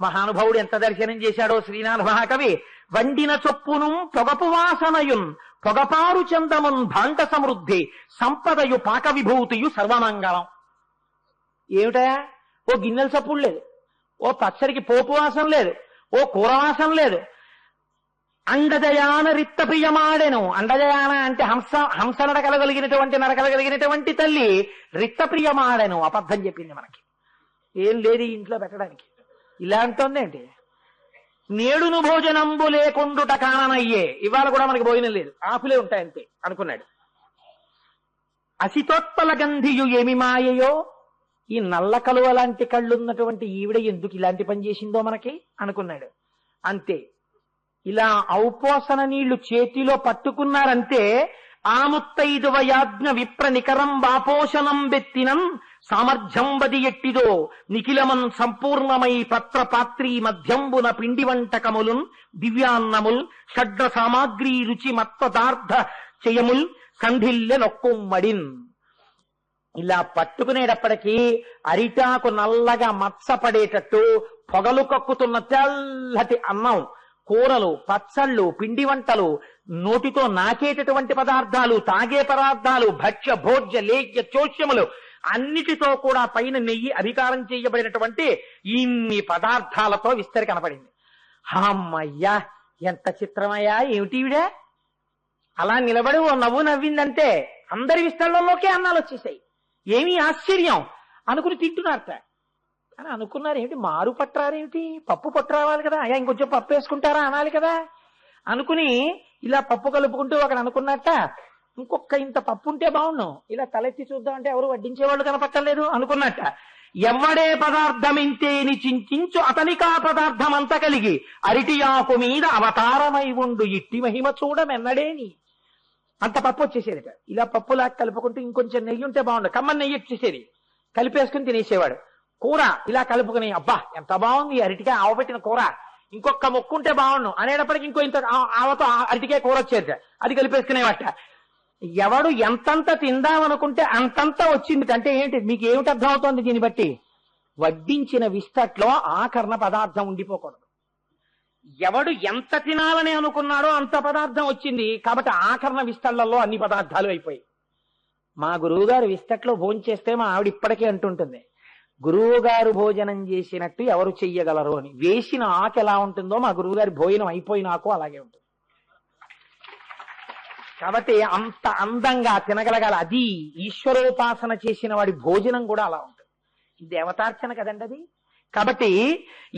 మహానుభావుడు ఎంత దర్శనం చేశాడో శ్రీనాథ మహాకవి. వండిన చొప్పును పొగపు వాసనయున్ పొగపారు చందమున్ భాండ సమృద్ధి సంపదయు పాక విభూతియు సర్వమంగళం. ఏమిటయా? ఓ గిన్నెల చప్పుడు లేదు, ఓ పచ్చడికి పోపు వాసన లేదు, ఓ కూర వాసన లేదు. అండజయాన రిత్త ప్రియమాడెను. అండజయాన అంటే హంస నడకలగలిగినటువంటి తల్లి రిత్త ప్రియమాడెను. అబద్ధం చెప్పింది మనకి. ఏం లేదు ఇంట్లో పెట్టడానికి. ఇలా అంటోందేంటి? నేడును భోజనంబు లేకుండుట కాననయ్యే. ఇవాళ కూడా మనకి భోజనం లేదు, ఆకులే ఉంటాయంతే అనుకున్నాడు. అసితోత్పల గంధియు ఏమి మాయయో. ఈ నల్ల కలువ లాంటి కళ్ళున్నటువంటి ఈవిడ ఎందుకు ఇలాంటి పని చేసిందో మనకి అనుకున్నాడు. అంతే. ఇలా ఔపోసన నీళ్లు చేతిలో పట్టుకున్నారంటే ఆముత్తైదువ యాజ్ఞ విప్ర నికరం వాపోషణం బెత్తినం సామర్థ్యం వది ఎట్టిదో నిఖిలమన్ సంపూర్ణమై పత్ర పాత్రీ మధ్యంబున పిండి వంటకములున్ దివ్యాన్నముల్ షడ్ర సామాగ్రి రుచి మత్పదార్థ చేయముల్ సంధిల్లె నొక్కుమ్మడిన్. ఇలా పట్టుకునేటప్పటికీ అరిటాకు నల్లగా మత్సపడేటట్టు పొగలు కక్కుతున్న తెల్లటి అన్నం, కూరలు, పచ్చళ్ళు, పిండి వంటలు, నోటితో నాకేటటువంటి పదార్థాలు, తాగే పదార్థాలు, భక్ష్య భోజ్య లేఖ్య చోష్యములు అన్నిటితో కూడా పైన నెయ్యి అధికారం చేయబడినటువంటి ఇన్ని పదార్థాలతో విస్తరి కనపడింది. అమ్మయ్యా, ఎంత చిత్రమయ్యా, ఏమిటి ఈవిడ? అలా నిలబడి ఓ నవ్వు నవ్విందంటే అందరి విస్తరణలోకే అన్నాలు వచ్చేసాయి. ఏమీ ఆశ్చర్యం అనుకుని తింటున్నారట. అని అనుకున్నారు. ఏమిటి మారు పట్టరారేమిటి, పప్పు పట్టరావాలి కదా, అయ్యా ఇంకొంచెం పప్పు వేసుకుంటారా అనాలి కదా అనుకుని ఇలా పప్పు కలుపుకుంటూ అక్కడ అనుకున్నట్ట, ఇంకొక ఇంత పప్పు ఉంటే బాగుండు, ఇలా తలెత్తి చూద్దామంటే ఎవరు వడ్డించేవాళ్ళు కనపట్టలేదు అనుకున్నట్ట. ఎవడే పదార్థం ఇంతేని చింతించు అతనికా పదార్థం అంత కలిగి అరిటియాకు మీద అవతారమై ఉండు ఇట్టి మహిమ చూడమెన్నడేని. అంత పప్పు వచ్చేసేది. ఇలా పప్పులా కలుపుకుంటూ ఇంకొంచెం నెయ్యి ఉంటే బాగుండు, కమ్మని నెయ్యి వచ్చేసేది, కలిపేసుకుని తినేసేవాడు. కూర ఇలా కలుపుకుని అబ్బా ఎంత బాగుంది అరటికాయ ఆవపెట్టిన కూర, ఇంకొక మొక్కుంటే బాగుండు అనేటప్పటికి ఇంకో ఇంత ఆవతో అరటికాయ కూర వచ్చేది, అది కలిపేసుకునేవట. ఎవడు ఎంతంత తిందామనుకుంటే అంతంత వచ్చింది. అంటే ఏంటి, మీకు ఏమిటి అర్థం అవుతోంది దీన్ని బట్టి? వడ్డించిన విస్తట్లో ఆకరణ పదార్థం ఉండిపోకూడదు. ఎవడు ఎంత తినాలని అనుకున్నాడో అంత పదార్థం వచ్చింది, కాబట్టి ఆకరణ విస్తళ్లలో అన్ని పదార్థాలు అయిపోయి. మా గురువు గారు విస్తట్లో భోంచేస్తే మా ఆవిడ ఇప్పటికే అంటుంటుంది, గురువు గారు భోజనం చేసినట్టు ఎవరు చెయ్యగలరు అని. వేసిన ఆకు ఎలా ఉంటుందో మా గురువు గారి భోజనం అయిపోయినాకు అలాగే ఉంటుంది. కాబట్టి అంత అందంగా తినగలగాలి. అది ఈశ్వరోపాసన చేసిన వాడి భోజనం కూడా అలా ఉంటుంది. దేవతార్చన కదండి అది. కాబట్టి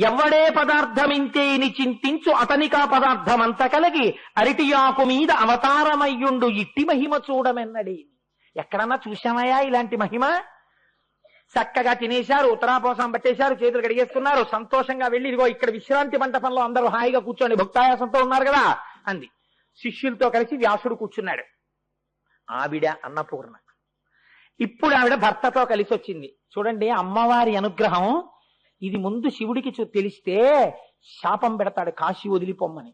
ఎవడే పదార్థం ఇంతేని చింతించు అతనికా పదార్థం అంత కలిగి అరిటియాకు మీద అవతారమయ్యుండు ఇట్టి మహిమ చూడమెన్నడి. ఎక్కడన్నా చూశామయ్యా ఇలాంటి మహిమ? చక్కగా తినేశారు, ఉత్తరాపోసం పట్టేశారు, చేతులు కడిగేసుకున్నారు, సంతోషంగా వెళ్ళి ఇదిగో ఇక్కడ విశ్రాంతి మంటపంలో అందరూ హాయిగా కూర్చోండి, భక్తాయాసంతో ఉన్నారు కదా అంది. శిష్యులతో కలిసి వ్యాసుడు కూర్చున్నాడు. ఆవిడ అన్నపూర్ణ. ఇప్పుడు ఆవిడ భర్తతో కలిసి వచ్చింది. చూడండి అమ్మవారి అనుగ్రహం ఇది. ముందు శివుడికి తెలిస్తే శాపం పెడతాడు కాశీ వదిలిపోమ్మని.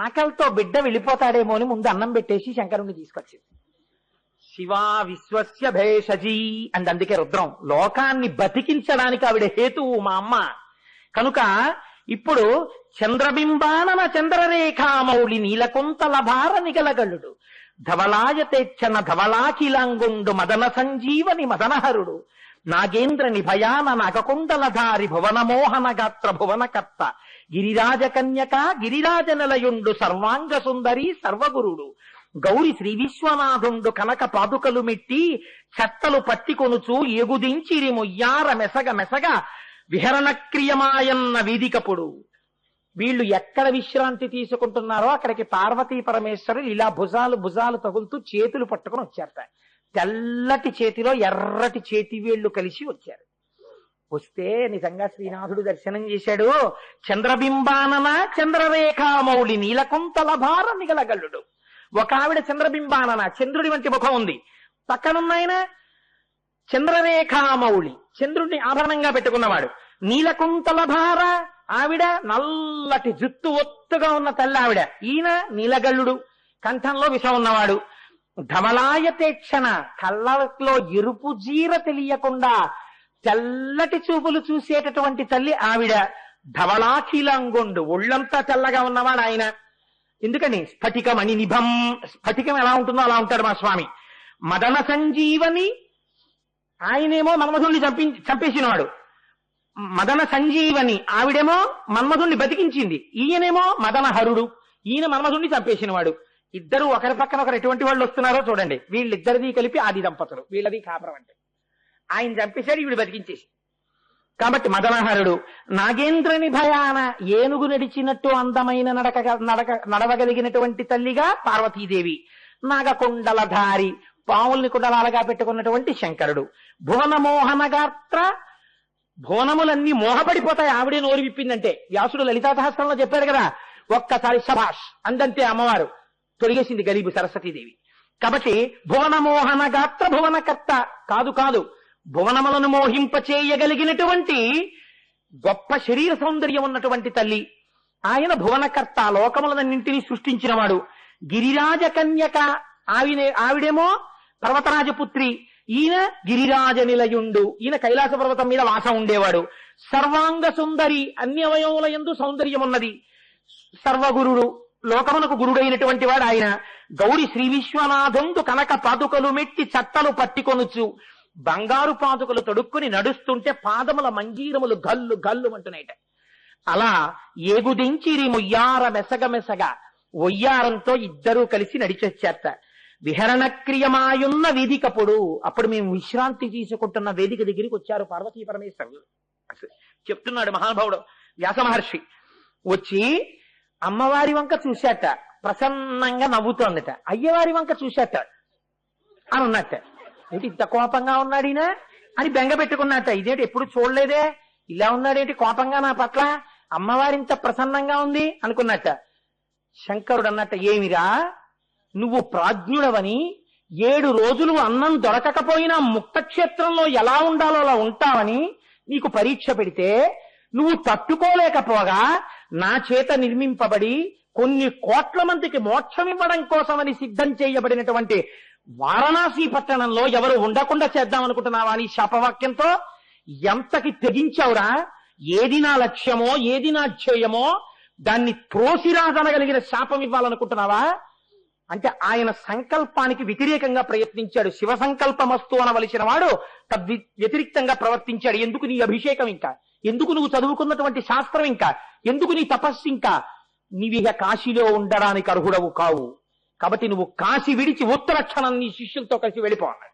ఆకలితో బిడ్డ వెళ్ళిపోతాడేమో అని ముందు అన్నం పెట్టేసి శంకరుణ్ణి తీసుకొచ్చింది. శివా విశ్వస్య భేషజీ అండ్ అందుకే రుద్రం లోకాన్ని బతికించడానికి ఆవిడ హేతువు మా అమ్మ. కనుక ఇప్పుడు చంద్రబింబానన చంద్రరేఖామౌళి నీలకుంతల భార నిగలగలుడు ధవలాయతేచ్చన ధవలాకిలాంగుండు మదన సంజీవని మదనహరుడు నాగేంద్ర నిభయాన నాగకుండలధారి భువనమోహన గాత్ర భువనకర్త గిరిరాజ కన్యక గిరిరాజ నిలయుండు సర్వాంగ సుందరి సర్వగురుడు గౌరి శ్రీ విశ్వనాథుండు కనక పాదుకలు మెట్టి చట్టలు పట్టికొనుచు ఎగుదించిరి మొయ్యార మెసగ మెసగ విహరణ క్రియమాయన్న వీధికపుడు. వీళ్ళు ఎక్కడ విశ్రాంతి తీసుకుంటున్నారో అక్కడికి పార్వతీ పరమేశ్వరులు ఇలా భుజాలు తగులుతూ చేతులు పట్టుకుని వచ్చారట. తెల్లటి చేతిలో ఎర్రటి చేతి వేళ్లు కలిసి వచ్చారు. వస్తే నిజంగా శ్రీనాథుడు దర్శనం చేశాడు. చంద్రబింబానన చంద్రరేఖామౌళి నీలకుంతల భార నిగలగల్లుడు. ఒక ఆవిడ చంద్రబింబానన చంద్రుడి వంటి ముఖం ఉంది, పక్కనున్నాయన చంద్రరేఖామౌళి చంద్రుడిని ఆభరణంగా పెట్టుకున్నవాడు. నీలకుంతల భార ఆవిడ నల్లటి జుత్తు ఒత్తుగా ఉన్న తల్లి ఆవిడ. ఈయన నీలగల్లుడు కంఠంలో విషం ఉన్నవాడు. ధవలాయతేక్షణ కళ్ళలో ఎరుపు జీర తెలియకుండా తెల్లటి చూపులు చూసేటటువంటి తల్లి ఆవిడ. ధవలాఖిలాంగుండు ఒళ్ళంతా తెల్లగా ఉన్నవాడు ఆయన. ఎందుకని స్ఫటికమణి నిభం, స్ఫటికం ఎలా ఉంటుందో అలా ఉంటాడు మా స్వామి. మదన సంజీవని ఆయనేమో మన్మధుణ్ణి చంపేసినవాడు. మదన సంజీవని ఆవిడేమో మన్మధుణ్ణి బతికించింది. ఈయనేమో మదనహరుడు, ఈయన మన్మధుణ్ణి చంపేసినవాడు. ఇద్దరు ఒకరి పక్కన ఒకరు ఎటువంటి వాళ్ళు వస్తున్నారో చూడండి. వీళ్ళిద్దరిది కలిపి ఆది దంపతులు, వీళ్ళది కాపురం. అంటే ఆయన చంపేశాడు, ఈవిడ బతికించేసి. కాబట్టి మదనహరుడు. నాగేంద్రని భయాన ఏనుగు నడిచినట్టు అందమైన నడవగలిగినటువంటి తల్లిగా పార్వతీదేవి. నాగకుండలధారి పావుల్ని కుండలాలుగా పెట్టుకున్నటువంటి శంకరుడు. భువనమోహన గాత్ర భువనములన్నీ మోహపడిపోతాయి ఆవిడే నోరు విప్పిందంటే. వ్యాసుడు లలితా సహస్రంలో చెప్పాడు కదా, ఒక్కసారి శభాష్ అందంతే అమ్మవారు తొలగేసింది గరీబు సరస్వతీదేవి. కాబట్టి భువనమోహన గాత్ర భువనకర్త కాదు భువనములను మోహింపచేయగలిగినటువంటి గొప్ప శరీర సౌందర్యం ఉన్నటువంటి తల్లి ఆయన. భువనకర్త లోకములన్నింటినీ సృష్టించినవాడు. గిరిరాజ కన్యక ఆవిడేమో పర్వతరాజపుత్రి, ఈయన గిరిరాజ నిలయుండు, ఈయన కైలాస పర్వతం మీద వాసం ఉండేవాడు. సర్వాంగ సుందరి అన్ని అవయవముల యందు సౌందర్యం ఉన్నది. సర్వగురుడు లోకమునకు గురుడైనటువంటి వాడు ఆయన. గౌరి శ్రీ విశ్వనాథుండు కనక పాదుకలు మెట్టి చట్టలు పట్టికొనుచు బంగారు పాదుకలు తొడుక్కుని నడుస్తుంటే పాదముల మంజీరములు గల్లు గల్లు అంటున్నాయిట. అలా ఏగుదించిరి మొయ్యార మెసగ మెసగ ఒయ్యారంతో ఇద్దరూ కలిసి నడిచొచ్చారట. విహరణ క్రియమాయున్న వేదికప్పుడు అప్పుడు మేము విశ్రాంతి తీసుకుంటున్న వేదిక దగ్గరికి వచ్చారు పార్వతీ పరమేశ్వరులు. చెప్తున్నాడు మహానుభావుడు వ్యాస మహర్షి. వచ్చి అమ్మవారి వంక చూశాట, ప్రసన్నంగా నవ్వుతోందట. అయ్యవారి వంక చూశాట అని ఉన్నట్ట. ఏంటి ఇంత కోపంగా ఉన్నాడినా అని బెంగ పెట్టుకున్నట్ట. ఇదేంటి ఎప్పుడు చూడలేదే, ఇలా ఉన్నాడేంటి కోపంగా నా పట్ల, అమ్మవారింత ప్రసన్నంగా ఉంది అనుకున్నట్ట. శంకరుడు అన్నట్ట, ఏమిరా నువ్వు ప్రాజ్ఞుడవని 7 రోజులు అన్నం దొరకకపోయినా ముక్తక్షేత్రంలో ఎలా ఉండాలో అలా ఉంటావని నీకు పరీక్ష పెడితే నువ్వు తట్టుకోలేకపోగా నా చేత నిర్మింపబడి కొన్ని కోట్ల మందికి మోక్షం ఇవ్వడం కోసమని సిద్ధం చేయబడినటువంటి వారణాసి పట్టణంలో ఎవరు ఉండకుండా చేద్దాం అనుకుంటున్నావా అని శాపవాక్యంతో ఎంతకి తెగించావురా. ఏది నా లక్ష్యమో ఏది నా ధ్యేయమో దాన్ని త్రోసిరాదనగలిగిన శాపం ఇవ్వాలనుకుంటున్నావా అంటే ఆయన సంకల్పానికి వ్యతిరేకంగా ప్రయత్నించాడు. శివ సంకల్పమస్తు అనవలసిన వాడు వ్యతిరిక్తంగా ప్రవర్తించాడు. ఎందుకు నీ అభిషేకం ఇంకా, ఎందుకు నువ్వు చదువుకున్నటువంటి శాస్త్రం ఇంకా, ఎందుకు నీ తపస్సు ఇంకా, నీవిగ కాశీలో ఉండడానికి అర్హుడవు కావు. కాబట్టి నువ్వు కాశీ విడిచి ఉత్తరక్షణం నీ శిష్యులతో కలిసి వెళ్ళిపోవాలి.